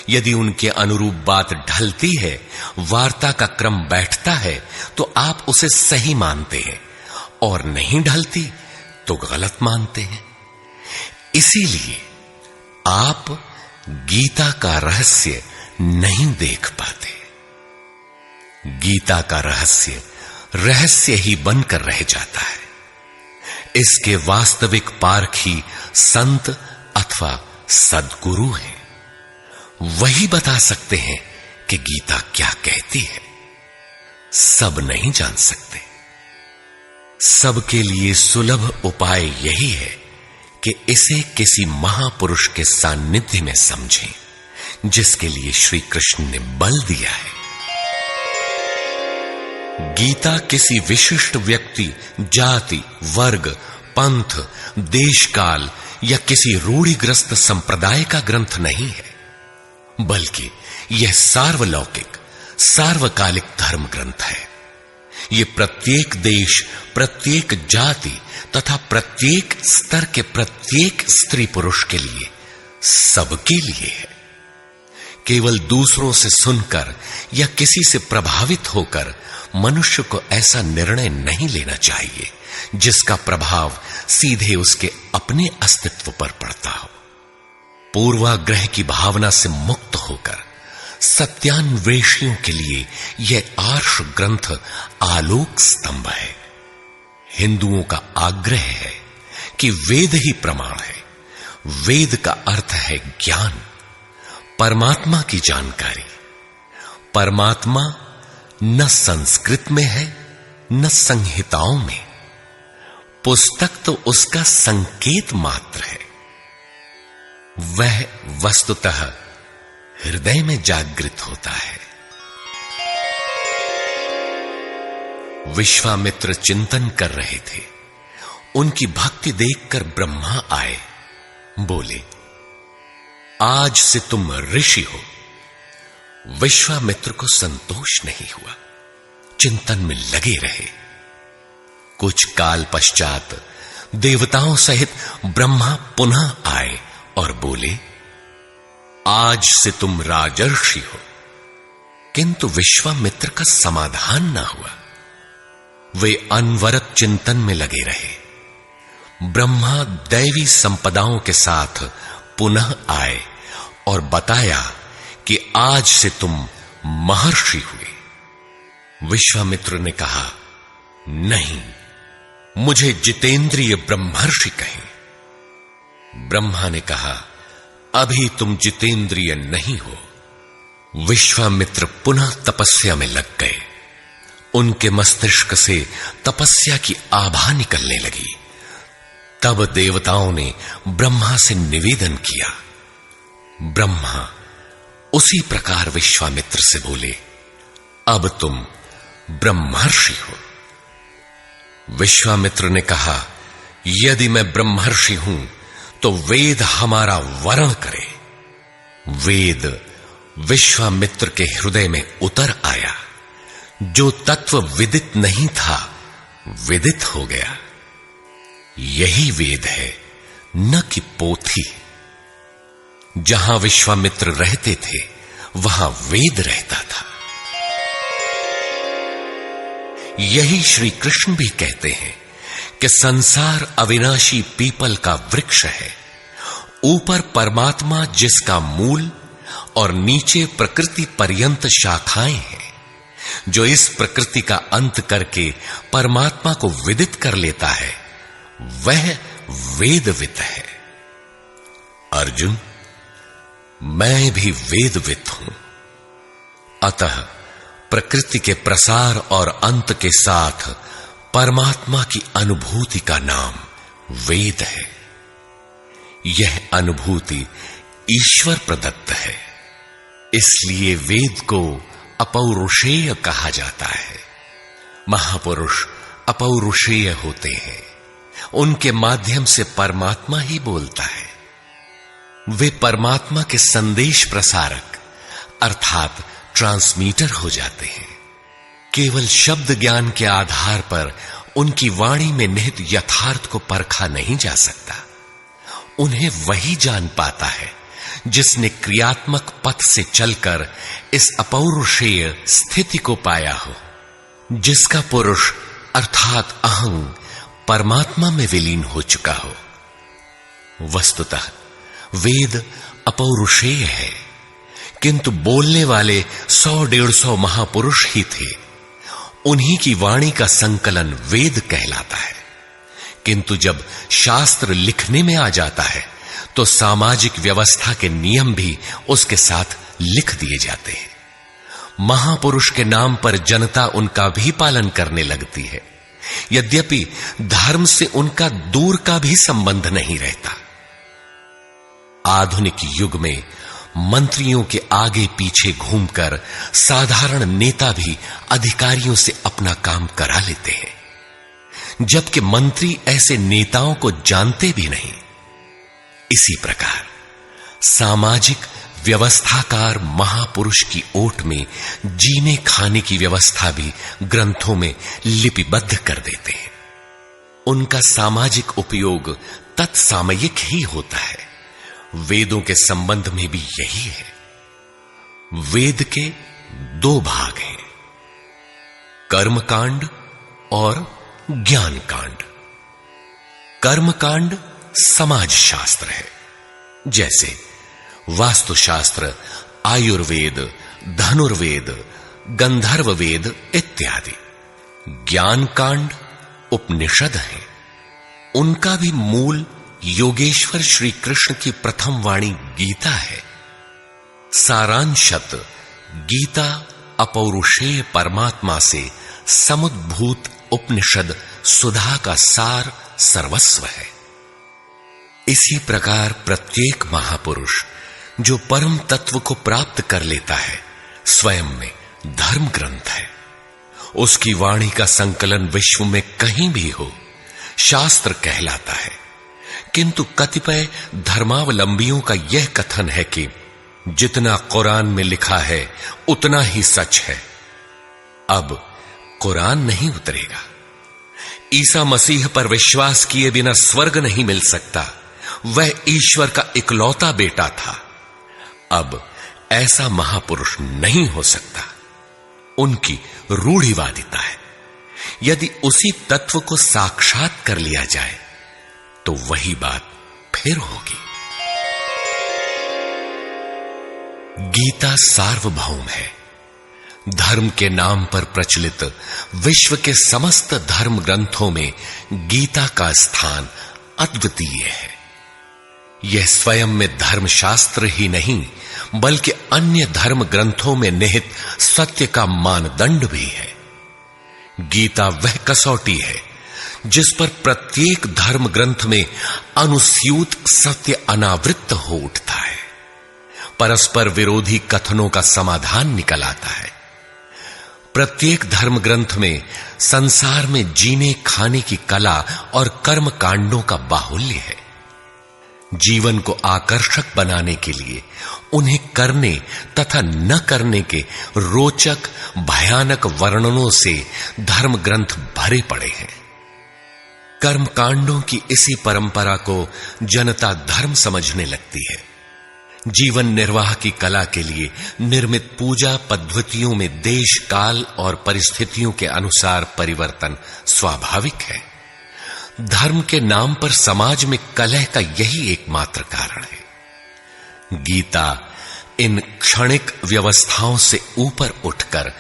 यदि उनके अनुरूप बात ढलती है, वार्ता का क्रम बैठता है, तो आप उसे सही मानते हैं, और नहीं ढलती तो गलत मानते हैं। इसीलिए आप गीता का रहस्य नहीं देख पाते। गीता का रहस्य रहस्य ही बनकर रह जाता है। इसके वास्तविक पारखी संत अथवा सद्गुरु हैं। वही बता सकते हैं कि गीता क्या कहती है। सब नहीं जान सकते। सबके लिए सुलभ उपाय यही है कि इसे किसी महापुरुष के सानिध्य में समझें, जिसके लिए श्री कृष्ण ने बल दिया है। गीता किसी विशिष्ट व्यक्ति, जाति, वर्ग, पंथ, देश काल या किसी रूढ़िग्रस्त संप्रदाय का ग्रंथ नहीं है, बल्कि यह सार्वलौकिक, सार्वकालिक धर्म ग्रंथ है। यह प्रत्येक देश, प्रत्येक जाति तथा प्रत्येक स्तर के प्रत्येक स्त्री पुरुष के लिए, सबके लिए है। केवल दूसरों से सुनकर या किसी से प्रभावित होकर मनुष्य को ऐसा निर्णय नहीं लेना चाहिए जिसका प्रभाव सीधे उसके अपने अस्तित्व पर पड़ता हो। पूर्वाग्रह की भावना से मुक्त होकर सत्यान्वेषियों के लिए यह आर्ष ग्रंथ आलोक स्तंभ है। हिंदुओं का आग्रह है कि वेद ही प्रमाण है। वेद का अर्थ है ज्ञान, परमात्मा की जानकारी। परमात्मा न संस्कृत में है न संहिताओं में। पुस्तक तो उसका संकेत मात्र है। वह वस्तुतः हृदय में जागृत होता है। विश्वामित्र चिंतन कर रहे थे। उनकी भक्ति देखकर ब्रह्मा आए। बोले, आज से तुम ऋषि हो। विश्वामित्र को संतोष नहीं हुआ। चिंतन में लगे रहे। कुछ काल पश्चात देवताओं सहित ब्रह्मा पुनः आए और बोले, आज से तुम राजर्षि हो। किंतु विश्वामित्र का समाधान न हुआ। वे अनवरत चिंतन में लगे रहे। ब्रह्मा दैवी संपदाओं के साथ पुनः आए और बताया कि आज से तुम महर्षि हुए। विश्वामित्र ने कहा, नहीं, मुझे जितेंद्रिय ब्रह्मर्षि कहें। ब्रह्मा ने कहा, अभी तुम जितेंद्रिय नहीं हो। विश्वामित्र पुनः तपस्या में लग गए। उनके मस्तिष्क से तपस्या की आभा निकलने लगी। तब देवताओं ने ब्रह्मा से निवेदन किया। ब्रह्मा उसी प्रकार विश्वामित्र से बोले, अब तुम ब्रह्मर्षि हो। विश्वामित्र ने कहा, यदि मैं ब्रह्मर्षि हूं तो वेद हमारा वरण करे। वेद विश्वामित्र के हृदय में उतर आया। जो तत्व विदित नहीं था, विदित हो गया। यही वेद है, न कि पोथी। जहां विश्वामित्र रहते थे, वहां वेद रहता था। यही श्री कृष्ण भी कहते हैं कि संसार अविनाशी पीपल का वृक्ष है। ऊपर परमात्मा जिसका मूल और नीचे प्रकृति पर्यंत शाखाएं हैं। जो इस प्रकृति का अंत करके परमात्मा को विदित कर लेता है, वह वेदवित है। अर्जुन, मैं भी वेदवित हूं। अतः प्रकृति के प्रसार और अंत के साथ परमात्मा की अनुभूति का नाम वेद है। यह अनुभूति ईश्वर प्रदत्त है। इसलिए वेद को अपौरुषेय कहा जाता है। महापुरुष अपौरुषेय होते हैं। उनके माध्यम से परमात्मा ही बोलता है। वे परमात्मा के संदेश प्रसारक अर्थात ट्रांसमीटर हो जाते हैं। केवल शब्द ज्ञान के आधार पर उनकी वाणी में निहित यथार्थ को परखा नहीं जा सकता। उन्हें वही जान पाता है जिसने क्रियात्मक पथ से चलकर इस अपौरुषेय स्थिति को पाया हो, जिसका पुरुष अर्थात अहं परमात्मा में विलीन हो चुका हो। वस्तुतः वेद अपौरुषेय है, किंतु बोलने वाले 100-150 महापुरुष ही थे। उन्हीं की वाणी का संकलन वेद कहलाता है। किंतु जब शास्त्र लिखने में आ जाता है तो सामाजिक व्यवस्था के नियम भी उसके साथ लिख दिए जाते हैं। महापुरुष के नाम पर जनता उनका भी पालन करने लगती है, यद्यपि धर्म से उनका दूर का भी संबंध नहीं रहता। आधुनिक युग में मंत्रियों के आगे पीछे घूमकर साधारण नेता भी अधिकारियों से अपना काम करा लेते हैं, जबकि मंत्री ऐसे नेताओं को जानते भी नहीं। इसी प्रकार सामाजिक व्यवस्थाकार महापुरुष की ओट में जीने खाने की व्यवस्था भी ग्रंथों में लिपिबद्ध कर देते हैं। उनका सामाजिक उपयोग तत्सामयिक ही होता है। वेदों के संबंध में भी यही है। वेद के 2 भाग हैं, कर्मकांड और ज्ञान कांड। कर्मकांड समाज शास्त्र है, जैसे वास्तुशास्त्र, आयुर्वेद, धनुर्वेद, गंधर्व वेद इत्यादि। ज्ञान कांड उपनिषद है। उनका भी मूल योगेश्वर श्री कृष्ण की प्रथम वाणी गीता है। सारांशत गीता अपौरुषेय परमात्मा से समुद्भूत उपनिषद सुधा का सार सर्वस्व है। इसी प्रकार प्रत्येक महापुरुष जो परम तत्व को प्राप्त कर लेता है, स्वयं में धर्म ग्रंथ है। उसकी वाणी का संकलन विश्व में कहीं भी हो, शास्त्र कहलाता है। किंतु कतिपय धर्मावलंबियों का यह कथन है कि जितना कुरान में लिखा है उतना ही सच है। अब कुरान नहीं उतरेगा। ईसा मसीह पर विश्वास किए बिना स्वर्ग नहीं मिल सकता। वह ईश्वर का इकलौता बेटा था। अब ऐसा महापुरुष नहीं हो सकता। उनकी रूढ़िवादिता है। यदि उसी तत्व को साक्षात कर लिया जाए तो वही बात फिर होगी। गीता सार्वभौम है। धर्म के नाम पर प्रचलित विश्व के समस्त धर्म ग्रंथों में गीता का स्थान अद्वितीय है। यह स्वयं में धर्मशास्त्र ही नहीं बल्कि अन्य धर्म ग्रंथों में निहित सत्य का मानदंड भी है। गीता वह कसौटी है जिस पर प्रत्येक धर्म ग्रंथ में अनुस्यूत सत्य अनावृत हो उठता है। परस्पर विरोधी कथनों का समाधान निकल आता है। प्रत्येक धर्म ग्रंथ में संसार में जीने खाने की कला और कर्म कांडों का बाहुल्य है। जीवन को आकर्षक बनाने के लिए उन्हें करने तथा न करने के रोचक भयानक वर्णनों से धर्म ग्रंथ भरे पड़े हैं। कर्म कांडों की इसी परंपरा को जनता धर्म समझने लगती है। जीवन निर्वाह की कला के लिए निर्मित पूजा पद्धतियों में देश काल और परिस्थितियों के अनुसार परिवर्तन स्वाभाविक है। धर्म के नाम पर समाज में कलह का यही एकमात्र कारण है। गीता इन क्षणिक व्यवस्थाओं से ऊपर उठकर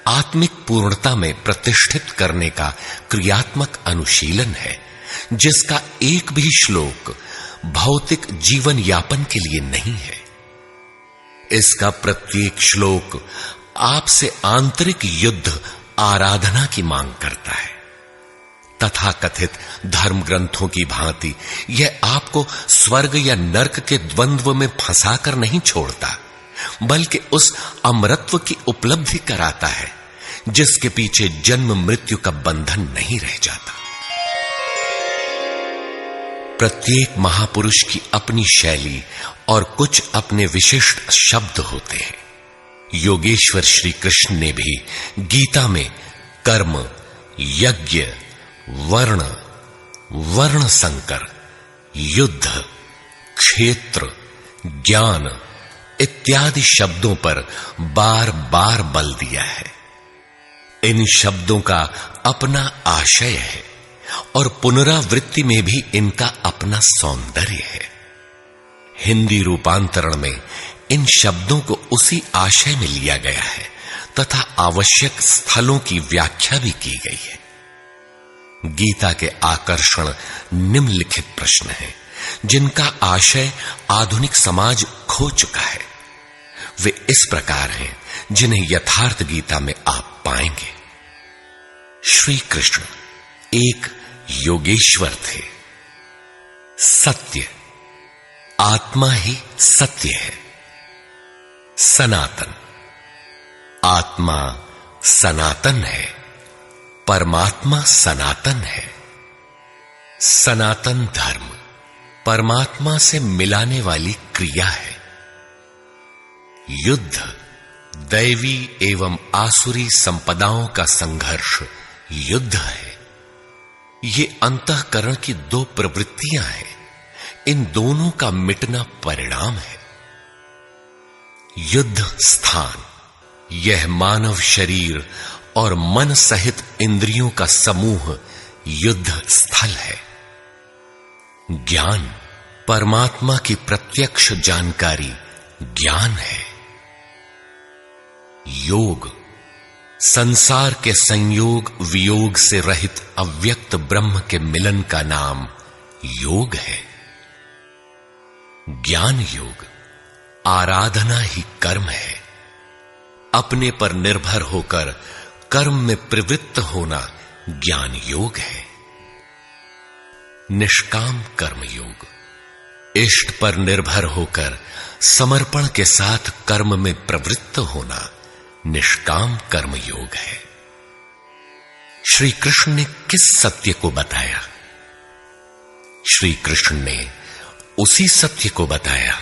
आत्मिक पूर्णता में प्रतिष्ठित करने का क्रियात्मक अनुशीलन है, जिसका एक भी श्लोक भौतिक जीवन यापन के लिए नहीं है। इसका प्रत्येक श्लोक आपसे आंतरिक युद्ध आराधना की मांग करता है। तथाकथित धर्म ग्रंथों की भांति यह आपको स्वर्ग या नरक के द्वंद्व में फंसाकर नहीं छोड़ता, बल्कि उस अमरत्व की उपलब्धि कराता है जिसके पीछे जन्म मृत्यु का बंधन नहीं रह जाता। प्रत्येक महापुरुष की अपनी शैली और कुछ अपने विशिष्ट शब्द होते हैं। योगेश्वर श्री कृष्ण ने भी गीता में कर्म, यज्ञ, वर्ण, वर्ण संकर, युद्ध, क्षेत्र, ज्ञान इत्यादि शब्दों पर बार बार बल दिया है। इन शब्दों का अपना आशय है और पुनरावृत्ति में भी इनका अपना सौंदर्य है। हिंदी रूपांतरण में इन शब्दों को उसी आशय में लिया गया है तथा आवश्यक स्थलों की व्याख्या भी की गई है। गीता के आकर्षण निम्नलिखित प्रश्न हैं, जिनका आशय आधुनिक समाज खो चुका है। वे इस प्रकार हैं जिन्हें यथार्थ गीता में आप पाएंगे। श्री कृष्ण एक योगेश्वर थे। सत्य, आत्मा ही सत्य है। सनातन, आत्मा सनातन है, परमात्मा सनातन है। सनातन धर्म परमात्मा से मिलाने वाली क्रिया है। युद्ध दैवी एवं आसुरी संपदाओं का संघर्ष युद्ध है। ये अंतःकरण की दो प्रवृत्तियां हैं। इन दोनों का मिटना परिणाम है। युद्ध स्थान, यह मानव शरीर और मन सहित इंद्रियों का समूह युद्ध स्थल है। ज्ञान, परमात्मा की प्रत्यक्ष जानकारी ज्ञान है। योग, संसार के संयोग वियोग से रहित अव्यक्त ब्रह्म के मिलन का नाम योग है। ज्ञान योग, आराधना ही कर्म है। अपने पर निर्भर होकर कर्म में प्रवृत्त होना ज्ञान योग है। निष्काम कर्म योग, इष्ट पर निर्भर होकर समर्पण के साथ कर्म में प्रवृत्त होना निष्काम कर्म योग है। श्री कृष्ण ने किस सत्य को बताया? श्री कृष्ण ने उसी सत्य को बताया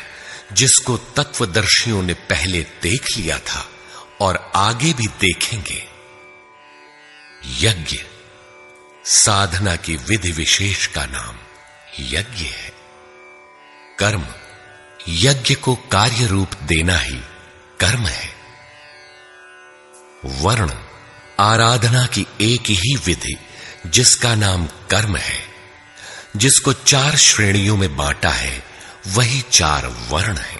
जिसको तत्वदर्शियों ने पहले देख लिया था और आगे भी देखेंगे। यज्ञ साधना की विधि विशेष का नाम यज्ञ है। कर्म यज्ञ को कार्य रूप देना ही कर्म है। वर्ण आराधना की एक ही विधि जिसका नाम कर्म है, जिसको 4 श्रेणियों में बांटा है, वही 4 वर्ण है।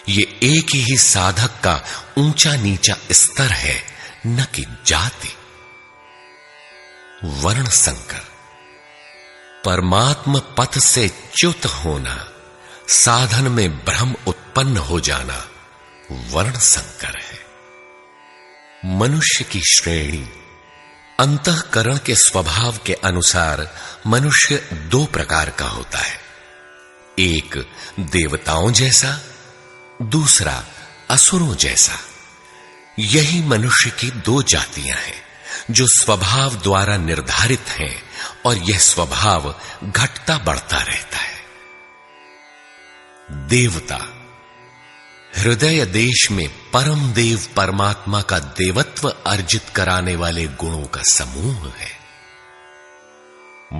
ये एक ही साधक का ऊंचा नीचा स्तर है, न कि जाति। वर्ण संकर परमात्म पथ से च्युत होना, साधन में भ्रम उत्पन्न हो जाना वर्ण संकर है। मनुष्य की श्रेणी अंतःकरण के स्वभाव के अनुसार मनुष्य 2 प्रकार का होता है, एक देवताओं जैसा, दूसरा असुरों जैसा। यही मनुष्य की 2 जातियां हैं जो स्वभाव द्वारा निर्धारित हैं, और यह स्वभाव घटता बढ़ता रहता है। देवता हृदय देश में परम देव परमात्मा का देवत्व अर्जित कराने वाले गुणों का समूह है।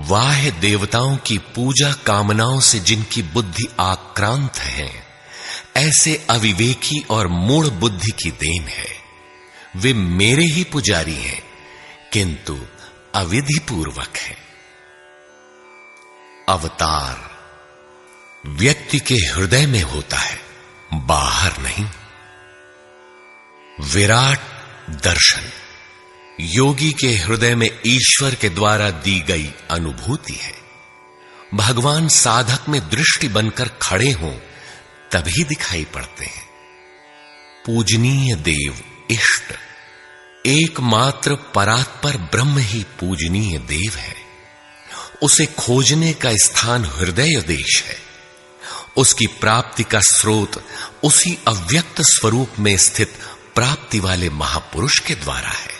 वाह्य देवताओं की पूजा कामनाओं से जिनकी बुद्धि आक्रांत है, ऐसे अविवेकी और मूढ़ बुद्धि की देन है। वे मेरे ही पुजारी हैं, किंतु अविधि पूर्वक है। अवतार व्यक्ति के हृदय में होता है, बाहर नहीं। विराट दर्शन योगी के हृदय में ईश्वर के द्वारा दी गई अनुभूति है। भगवान साधक में दृष्टि बनकर खड़े हों तभी दिखाई पड़ते हैं। पूजनीय देव इष्ट एकमात्र परात्पर ब्रह्म ही पूजनीय देव है। उसे खोजने का स्थान हृदय देश है। उसकी प्राप्ति का स्रोत उसी अव्यक्त स्वरूप में स्थित प्राप्ति वाले महापुरुष के द्वारा है।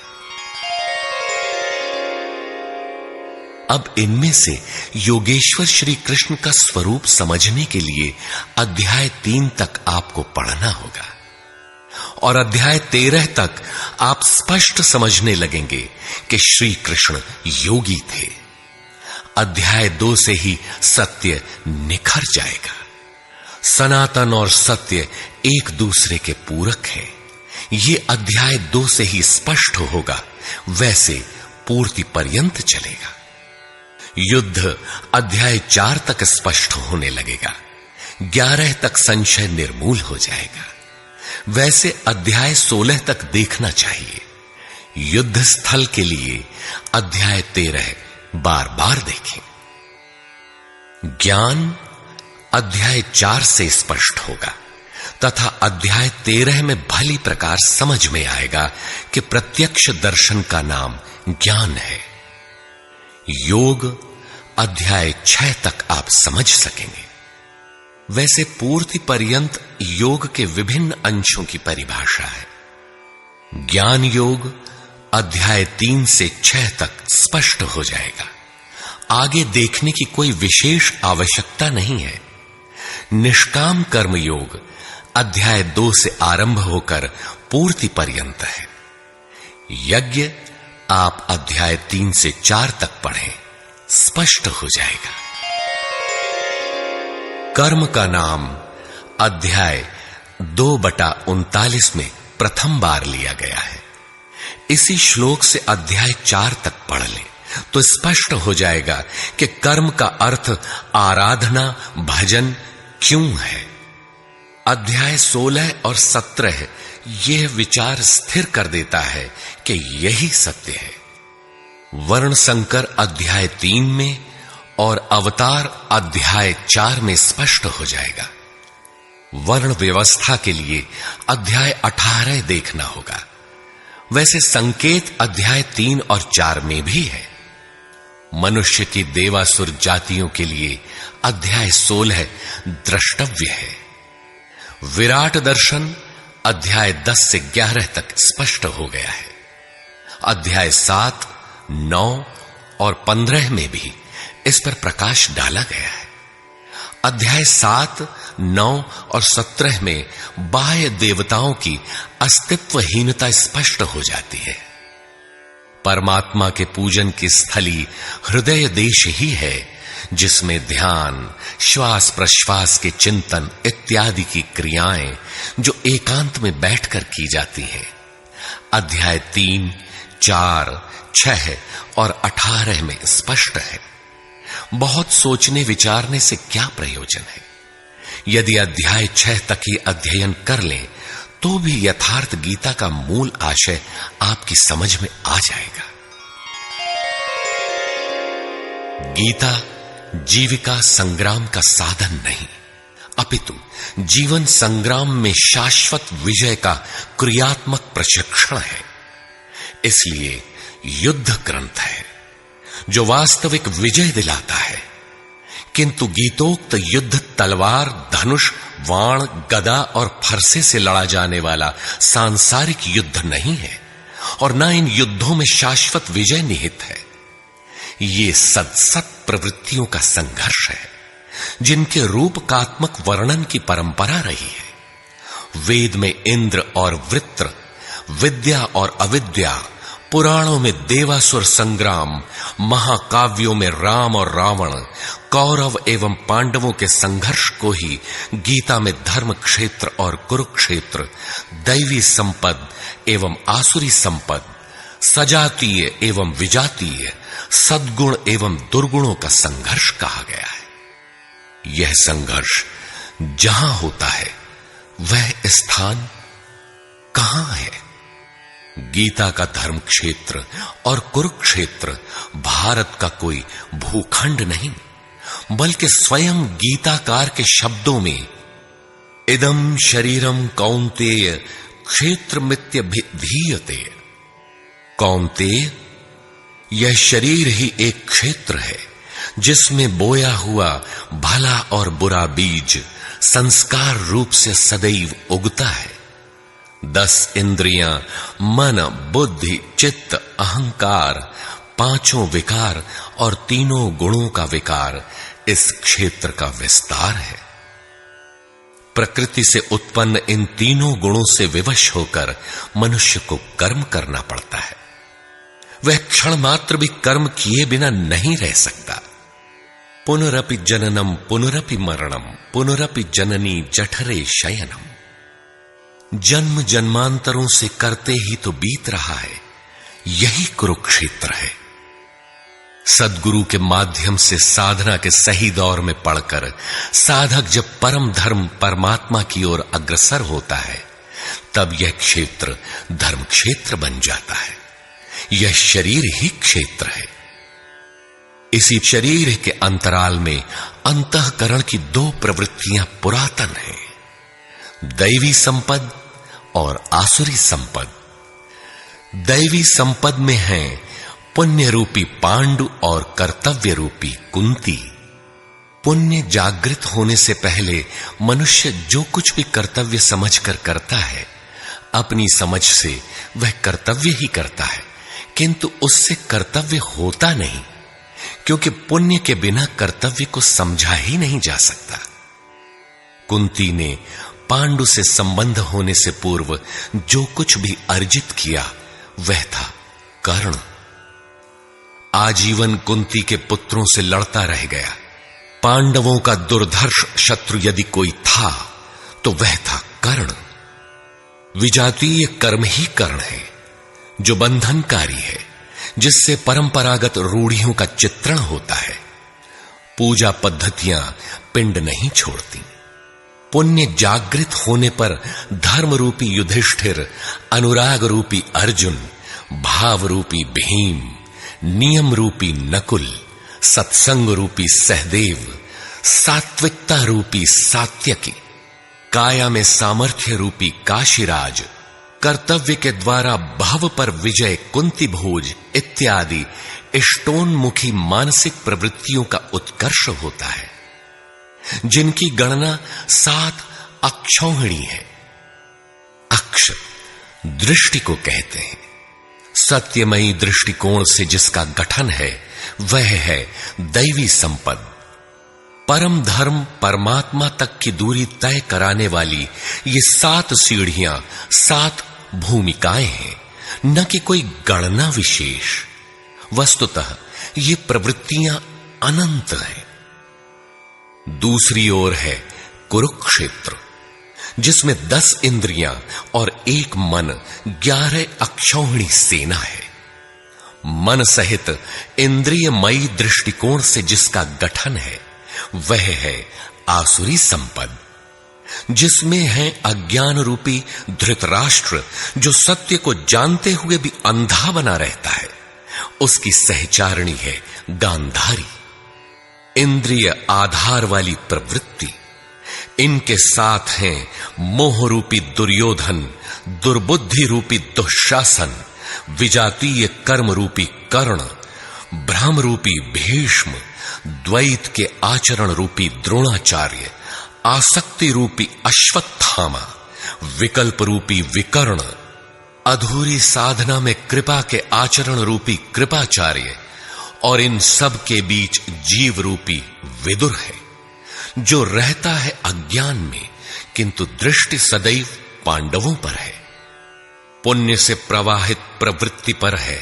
अब इनमें से योगेश्वर श्री कृष्ण का स्वरूप समझने के लिए अध्याय 3 तक आपको पढ़ना होगा, और अध्याय 13 तक आप स्पष्ट समझने लगेंगे कि श्री कृष्ण योगी थे। अध्याय 2 से ही सत्य निखर जाएगा। सनातन और सत्य एक दूसरे के पूरक हैं। ये अध्याय 2 से ही स्पष्ट होगा, वैसे पूर्ति पर्यंत चलेगा। युद्ध अध्याय 4 तक स्पष्ट होने लगेगा। 11 तक संशय निर्मूल हो जाएगा। वैसे अध्याय 16 तक देखना चाहिए। युद्ध स्थल के लिए अध्याय 13 बार बार देखें। ज्ञान अध्याय 4 से स्पष्ट होगा तथा अध्याय 13 में भली प्रकार समझ में आएगा कि प्रत्यक्ष दर्शन का नाम ज्ञान है। योग अध्याय 6 तक आप समझ सकेंगे। वैसे पूर्ति पर्यंत योग के विभिन्न अंशों की परिभाषा है। ज्ञान योग अध्याय 3 से 6 तक स्पष्ट हो जाएगा। आगे देखने की कोई विशेष आवश्यकता नहीं है। निष्काम कर्म योग अध्याय 2 से आरंभ होकर पूर्ति पर्यंत है। यज्ञ आप अध्याय 3 से 4 तक पढ़ें, स्पष्ट हो जाएगा। कर्म का नाम अध्याय 2/39 में प्रथम बार लिया गया है। इसी श्लोक से अध्याय 4 तक पढ़ लें तो स्पष्ट हो जाएगा कि कर्म का अर्थ आराधना भजन क्यों है। अध्याय 16 और 17 यह विचार स्थिर कर देता है कि यही सत्य है। वर्ण संकर अध्याय 3 में और अवतार अध्याय 4 में स्पष्ट हो जाएगा। वर्ण व्यवस्था के लिए अध्याय 18 देखना होगा। वैसे संकेत अध्याय 3 और 4 में भी है। मनुष्य की देवासुर जातियों के लिए अध्याय 16 द्रष्टव्य है। विराट दर्शन अध्याय 10 से 11 तक स्पष्ट हो गया है। अध्याय 7, 9 और 15 में भी इस पर प्रकाश डाला गया है। अध्याय 7, 9 और 17 में बाह्य देवताओं की अस्तित्वहीनता स्पष्ट हो जाती है। परमात्मा के पूजन की स्थली हृदय देश ही है, जिसमें ध्यान, श्वास प्रश्वास के चिंतन इत्यादि की क्रियाएं जो एकांत में बैठकर की जाती हैं। अध्याय 3, 4, 6 और 18 में स्पष्ट है। बहुत सोचने विचारने से क्या प्रयोजन है? यदि अध्याय 6 तक ही अध्ययन कर लें तो भी यथार्थ गीता का मूल आशय आपकी समझ में आ जाएगा। गीता जीविका संग्राम का साधन नहीं, अपितु जीवन संग्राम में शाश्वत विजय का क्रियात्मक प्रशिक्षण है। इसलिए युद्ध ग्रंथ है जो वास्तविक विजय दिलाता है। किंतु गीतोक्त युद्ध तलवार, धनुष, वाण, गदा और फरसे से लड़ा जाने वाला सांसारिक युद्ध नहीं है और न इन युद्धों में शाश्वत विजय निहित है। ये सत प्रवृत्तियों का संघर्ष है जिनके रूपकात्मक वर्णन की परंपरा रही है। वेद में इंद्र और वृत्र, विद्या और अविद्या, पुराणों में देवासुर संग्राम, महाकाव्यों में राम और रावण, कौरव एवं पांडवों के संघर्ष को ही गीता में धर्म क्षेत्र और कुरुक्षेत्र, दैवी संपद एवं आसुरी संपद, सजातीय एवं विजातीय, सद्गुण एवं दुर्गुणों का संघर्ष कहा गया है। यह संघर्ष जहां होता है वह स्थान कहां है? गीता का धर्म क्षेत्र और कुरुक्षेत्र भारत का कोई भूखंड नहीं, बल्कि स्वयं गीताकार के शब्दों में इदं शरीरम कौन्तेय क्षेत्रमित्यभिधीयते। कौन्तेय, यह शरीर ही एक क्षेत्र है जिसमें बोया हुआ भला और बुरा बीज संस्कार रूप से सदैव उगता है। 10 इंद्रियां, मन, बुद्धि, चित्त, अहंकार, 5 विकार और 3 गुणों का विकार इस क्षेत्र का विस्तार है। प्रकृति से उत्पन्न इन 3 गुणों से विवश होकर मनुष्य को कर्म करना पड़ता है। वह क्षण मात्र भी कर्म किए बिना नहीं रह सकता। पुनरपि जननम पुनरपि मरणम पुनरपि जननी जठरे शयनम। जन्म जन्मांतरों से करते ही तो बीत रहा है, यही कुरुक्षेत्र है। सद्गुरु के माध्यम से साधना के सही दौर में पड़कर साधक जब परम धर्म परमात्मा की ओर अग्रसर होता है, तब यह क्षेत्र धर्म क्षेत्र बन जाता है। यह शरीर ही क्षेत्र है। इसी शरीर के अंतराल में अंतःकरण की 2 प्रवृत्तियां पुरातन हैं, दैवी संपद और आसुरी संपद। दैवी संपद में है पुण्य रूपी पांडु और कर्तव्य रूपी कुंती। पुण्य जागृत होने से पहले मनुष्य जो कुछ भी कर्तव्य समझकर करता है, अपनी समझ से वह कर्तव्य ही करता है, किंतु उससे कर्तव्य होता नहीं, क्योंकि पुण्य के बिना कर्तव्य को समझा ही नहीं जा सकता। कुंती ने पांडु से संबंध होने से पूर्व जो कुछ भी अर्जित किया वह था कर्ण। आजीवन कुंती के पुत्रों से लड़ता रह गया। पांडवों का दुर्धर्ष शत्रु यदि कोई था तो वह था कर्ण। विजातीय कर्म ही कर्ण है जो बंधनकारी है, जिससे परंपरागत रूढ़ियों का चित्रण होता है। पूजा पद्धतियां पिंड नहीं छोड़ती। पुण्य जागृत होने पर धर्म रूपी युधिष्ठिर, अनुराग रूपी अर्जुन, भाव रूपी भीम, नियम रूपी नकुल, सत्संग रूपी सहदेव, सात्विकता रूपी सात्यकी, काया में सामर्थ्य रूपी काशीराज, कर्तव्य के द्वारा भव पर विजय कुंती भोज इत्यादि इष्टोन्मुखी मानसिक प्रवृत्तियों का उत्कर्ष होता है, जिनकी गणना 7 अक्षौहिणी है। अक्ष दृष्टि को कहते हैं। सत्यमयी दृष्टिकोण से जिसका गठन है वह है दैवी संपद। परम धर्म परमात्मा तक की दूरी तय कराने वाली ये 7 सीढ़ियां, 7 भूमिकाएं हैं, न कि कोई गणना विशेष। वस्तुतः ये प्रवृत्तियां अनंत हैं। दूसरी ओर है कुरुक्षेत्र, जिसमें 10 इंद्रियां और 1 मन 11 अक्षौहिणी सेना है। मन सहित इंद्रियमयी दृष्टिकोण से जिसका गठन है वह है आसुरी संपद, जिसमें है अज्ञान रूपी धृतराष्ट्र, जो सत्य को जानते हुए भी अंधा बना रहता है। उसकी सहचारिणी है गांधारी। इंद्रिय आधार वाली प्रवृत्ति, इनके साथ हैं मोह रूपी दुर्योधन, दुर्बुद्धि रूपी दुःशासन, विजातीय कर्म रूपी कर्ण, भ्रम रूपी भीष्म, द्वैत के आचरण रूपी द्रोणाचार्य, आसक्ति रूपी अश्वत्थामा, विकल्प रूपी विकर्ण, अधूरी साधना में कृपा के आचरण रूपी कृपाचार्य, और इन सब के बीच जीव रूपी विदुर है, जो रहता है अज्ञान में, किंतु दृष्टि सदैव पांडवों पर है। पुण्य से प्रवाहित प्रवृत्ति पर है,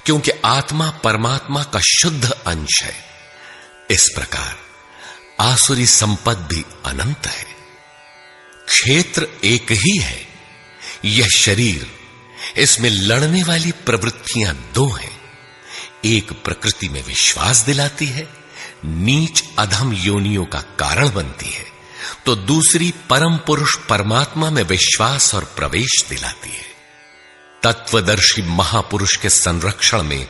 क्योंकि आत्मा परमात्मा का शुद्ध अंश है। इस प्रकार आसुरी संपद भी अनंत है। क्षेत्र एक ही है, यह शरीर, इसमें लड़ने वाली प्रवृत्तियां 2 हैं। एक प्रकृति में विश्वास दिलाती है, नीच अधम योनियों का कारण बनती है, तो दूसरी परम पुरुष परमात्मा में विश्वास और प्रवेश दिलाती है। तत्वदर्शी महापुरुष के संरक्षण में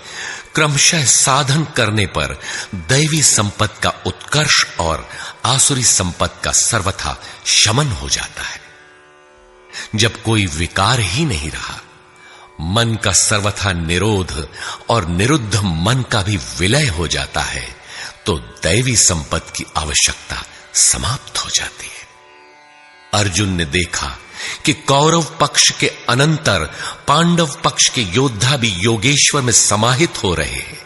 क्रमशः साधन करने पर दैवी संपत्ति का उत्कर्ष और आसुरी संपत्ति का सर्वथा शमन हो जाता है। जब कोई विकार ही नहीं रहा, मन का सर्वथा निरोध और निरुद्ध मन का भी विलय हो जाता है, तो दैवी संपत्ति की आवश्यकता समाप्त हो जाती है। अर्जुन ने देखा कि कौरव पक्ष के अनंतर पांडव पक्ष के योद्धा भी योगेश्वर में समाहित हो रहे हैं।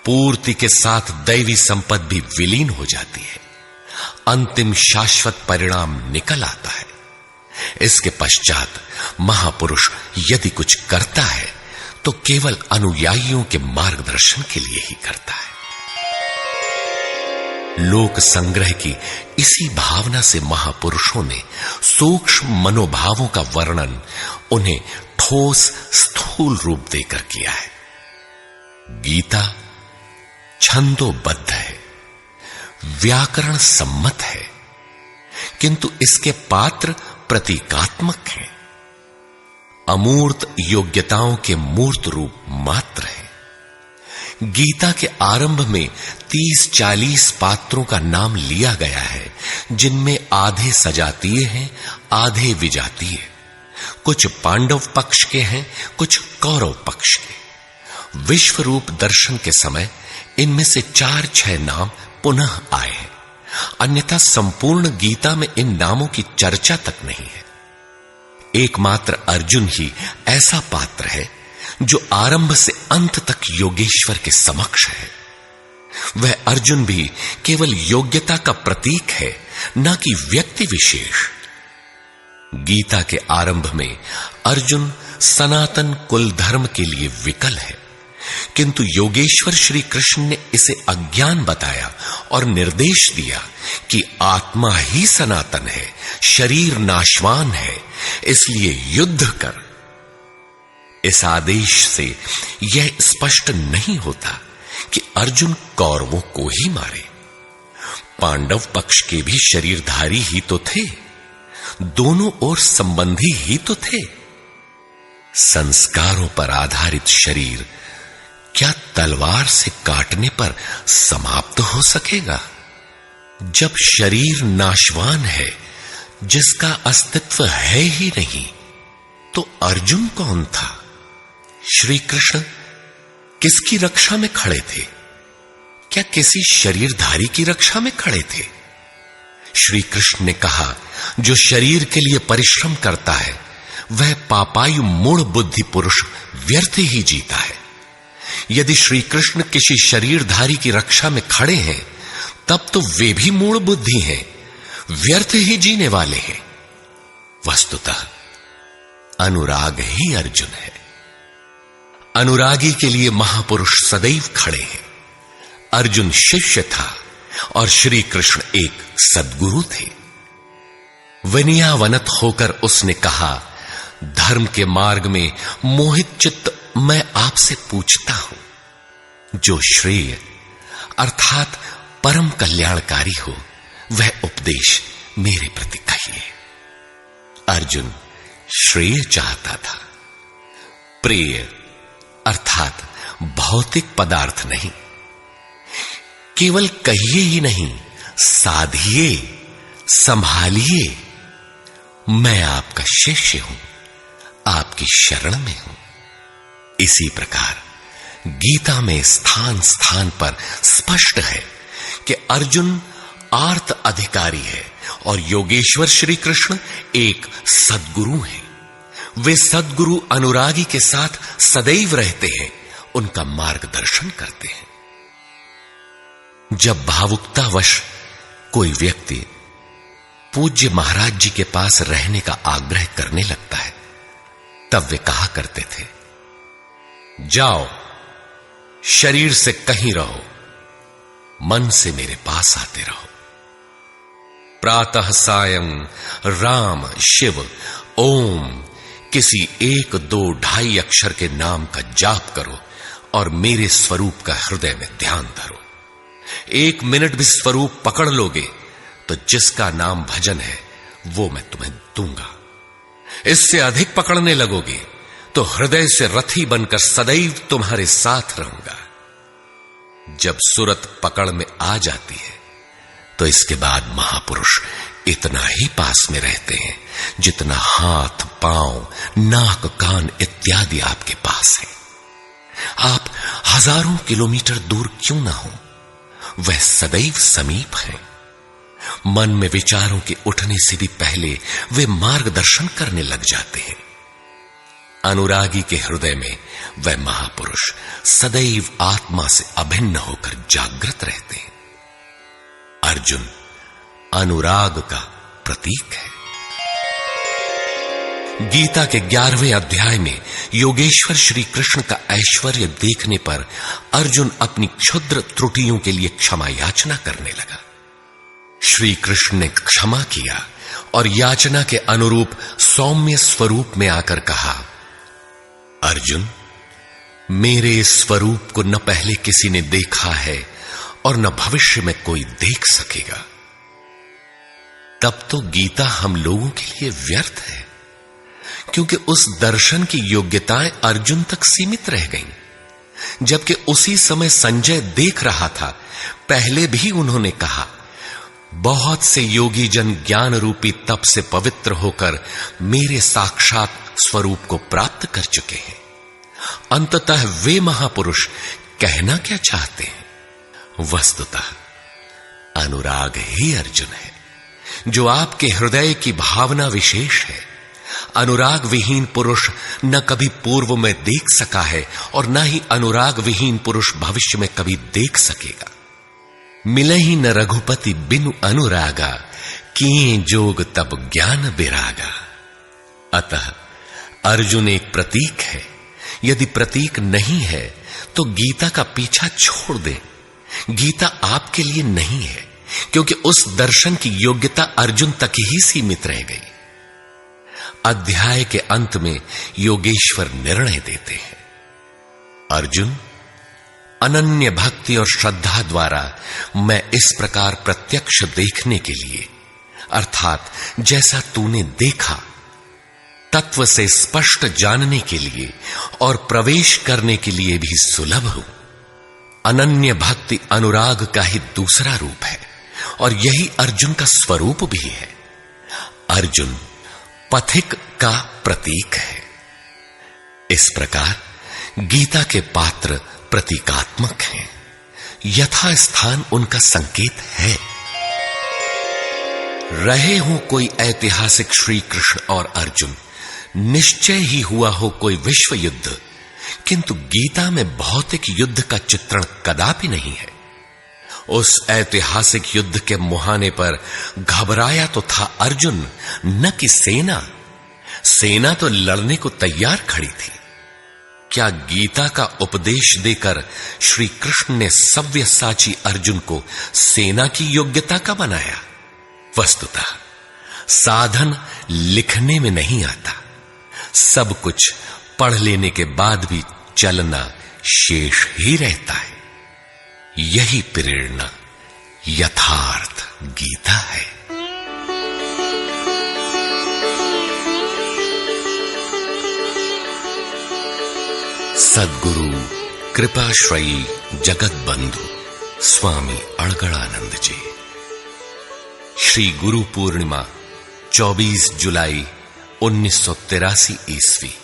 पूर्ति के साथ दैवी संपत्ति भी विलीन हो जाती है। अंतिम शाश्वत परिणाम निकल आता है। इसके पश्चात महापुरुष यदि कुछ करता है तो केवल अनुयायियों के मार्गदर्शन के लिए ही करता है। लोक संग्रह की इसी भावना से महापुरुषों ने सूक्ष्म मनोभावों का वर्णन उन्हें ठोस स्थूल रूप देकर किया है। गीता छंदोबद्ध है, व्याकरण सम्मत है, किंतु इसके पात्र प्रतीकात्मक हैं। अमूर्त योग्यताओं के मूर्त रूप मात्र है। गीता के आरंभ में 30-40 पात्रों का नाम लिया गया है, जिनमें आधे सजातीय हैं, आधे विजातीय। कुछ पांडव पक्ष के हैं, कुछ कौरव पक्ष के। विश्व रूप दर्शन के समय इनमें से 4-6 नाम पुनः आए हैं, अन्यथा संपूर्ण गीता में इन नामों की चर्चा तक नहीं है। एकमात्र अर्जुन ही ऐसा पात्र है जो आरंभ से अंत तक योगेश्वर के समक्ष है। वह अर्जुन भी केवल योग्यता का प्रतीक है, न कि व्यक्ति विशेष। गीता के आरंभ में अर्जुन सनातन कुल धर्म के लिए विकल है, किंतु योगेश्वर श्री कृष्ण ने इसे अज्ञान बताया और निर्देश दिया कि आत्मा ही सनातन है, शरीर नाशवान है, इसलिए युद्ध कर। इस आदेश से यह स्पष्ट नहीं होता कि अर्जुन कौरवों को ही मारे। पांडव पक्ष के भी शरीरधारी ही तो थे, दोनों ओर संबंधी ही तो थे। संस्कारों पर आधारित शरीर क्या तलवार से काटने पर समाप्त हो सकेगा? जब शरीर नाशवान है, जिसका अस्तित्व है ही नहीं, तो अर्जुन कौन था? श्री कृष्ण किसकी रक्षा में खड़े थे? क्या किसी शरीरधारी की रक्षा में खड़े थे? श्री कृष्ण ने कहा, जो शरीर के लिए परिश्रम करता है वह पापायु मूढ़ बुद्धि पुरुष व्यर्थ ही जीता है। यदि श्री कृष्ण किसी शरीरधारी की रक्षा में खड़े हैं, तब तो वे भी मूढ़ बुद्धि हैं, व्यर्थ ही जीने वाले हैं। वस्तुतः अनुराग ही अर्जुन है। अनुरागी के लिए महापुरुष सदैव खड़े हैं। अर्जुन शिष्य था और श्री कृष्ण एक सद्गुरु थे। विनयावनत होकर उसने कहा, धर्म के मार्ग में मोहित चित्त मैं आपसे पूछता हूं, जो श्रेय अर्थात परम कल्याणकारी हो वह उपदेश मेरे प्रति कहिए। अर्जुन श्रेय चाहता था, प्रेय अर्थात भौतिक पदार्थ नहीं। केवल कहिए ही नहीं, साधिए, संभालिए। मैं आपका शिष्य हूं, आपकी शरण में हूं। इसी प्रकार गीता में स्थान स्थान पर स्पष्ट है कि अर्जुन आर्त अधिकारी है और योगेश्वर श्री कृष्ण एक सद्गुरु हैं। वे सद्गुरु अनुरागी के साथ सदैव रहते हैं, उनका मार्गदर्शन करते हैं। जब भावुकतावश कोई व्यक्ति पूज्य महाराज जी के पास रहने का आग्रह करने लगता है, तब वे कहा करते थे, जाओ, शरीर से कहीं रहो, मन से मेरे पास आते रहो। प्रातः सायं राम शिव ओम किसी 1, 2, 2.5 अक्षर के नाम का जाप करो और मेरे स्वरूप का हृदय में ध्यान धरो। 1 मिनट भी स्वरूप पकड़ लोगे तो जिसका नाम भजन है वो मैं तुम्हें दूंगा। इससे अधिक पकड़ने लगोगे तो हृदय से रथी बनकर सदैव तुम्हारे साथ रहूंगा। जब सुरत पकड़ में आ जाती है तो इसके बाद महापुरुष इतना ही पास में रहते हैं जितना हाथ, पांव, नाक, कान इत्यादि आपके पास है। आप हजारों किलोमीटर दूर क्यों ना हो, वह सदैव समीप है। मन में विचारों के उठने से भी पहले वे मार्गदर्शन करने लग जाते हैं। अनुरागी के हृदय में वह महापुरुष सदैव आत्मा से अभिन्न होकर जागृत रहते हैं। अर्जुन अनुराग का प्रतीक है। गीता के 11वें अध्याय में योगेश्वर श्री कृष्ण का ऐश्वर्य देखने पर अर्जुन अपनी क्षुद्र त्रुटियों के लिए क्षमा याचना करने लगा। श्री कृष्ण ने क्षमा किया और याचना के अनुरूप सौम्य स्वरूप में आकर कहा, अर्जुन, मेरे स्वरूप को न पहले किसी ने देखा है और न भविष्य में कोई देख सकेगा। तब तो गीता हम लोगों के लिए व्यर्थ है, क्योंकि उस दर्शन की योग्यताएं अर्जुन तक सीमित रह गईं। जबकि उसी समय संजय देख रहा था, पहले भी उन्होंने कहा, बहुत से योगी जन ज्ञान रूपी तप से पवित्र होकर मेरे साक्षात स्वरूप को प्राप्त कर चुके हैं। अंततः वे महापुरुष कहना क्या चाहते हैं? वस्तुतः अनुराग ही अर्जुन है, जो आपके हृदय की भावना विशेष है। अनुराग विहीन पुरुष न कभी पूर्व में देख सका है और न ही अनुराग विहीन पुरुष भविष्य में कभी देख सकेगा। मिले ही न रघुपति बिनु अनुरागा, किए जोग तब ज्ञान बिरागा। अतः अर्जुन एक प्रतीक है। यदि प्रतीक नहीं है तो गीता का पीछा छोड़ दें। गीता आपके लिए नहीं है, क्योंकि उस दर्शन की योग्यता अर्जुन तक ही सीमित रह गई। अध्याय के अंत में योगेश्वर निर्णय देते हैं, अर्जुन, अनन्य भक्ति और श्रद्धा द्वारा मैं इस प्रकार प्रत्यक्ष देखने के लिए, अर्थात जैसा तूने देखा, तत्व से स्पष्ट जानने के लिए और प्रवेश करने के लिए भी सुलभ हूं। अनन्य भक्ति अनुराग का ही दूसरा रूप है और यही अर्जुन का स्वरूप भी है। अर्जुन पथिक का प्रतीक है। इस प्रकार गीता के पात्र प्रतीकात्मक हैं, यथा स्थान उनका संकेत है। रहे हो कोई ऐतिहासिक श्री कृष्ण और अर्जुन, निश्चय ही हुआ हो कोई विश्व युद्ध, किंतु गीता में भौतिक युद्ध का चित्रण कदापि नहीं है। उस ऐतिहासिक युद्ध के मुहाने पर घबराया तो था अर्जुन, न कि सेना। सेना तो लड़ने को तैयार खड़ी थी। क्या गीता का उपदेश देकर श्री कृष्ण ने सव्यसाची अर्जुन को सेना की योग्यता का बनाया? वस्तुतः साधन लिखने में नहीं आता, सब कुछ पढ़ लेने के बाद भी चलना शेष ही रहता है। यही प्रेरणा यथार्थ गीता है। सद्गुरु कृपाश्रयी जगत बंधु स्वामी अड़गड़ानंद जी। श्री गुरु पूर्णिमा 24 जुलाई 1983 ईस्वी।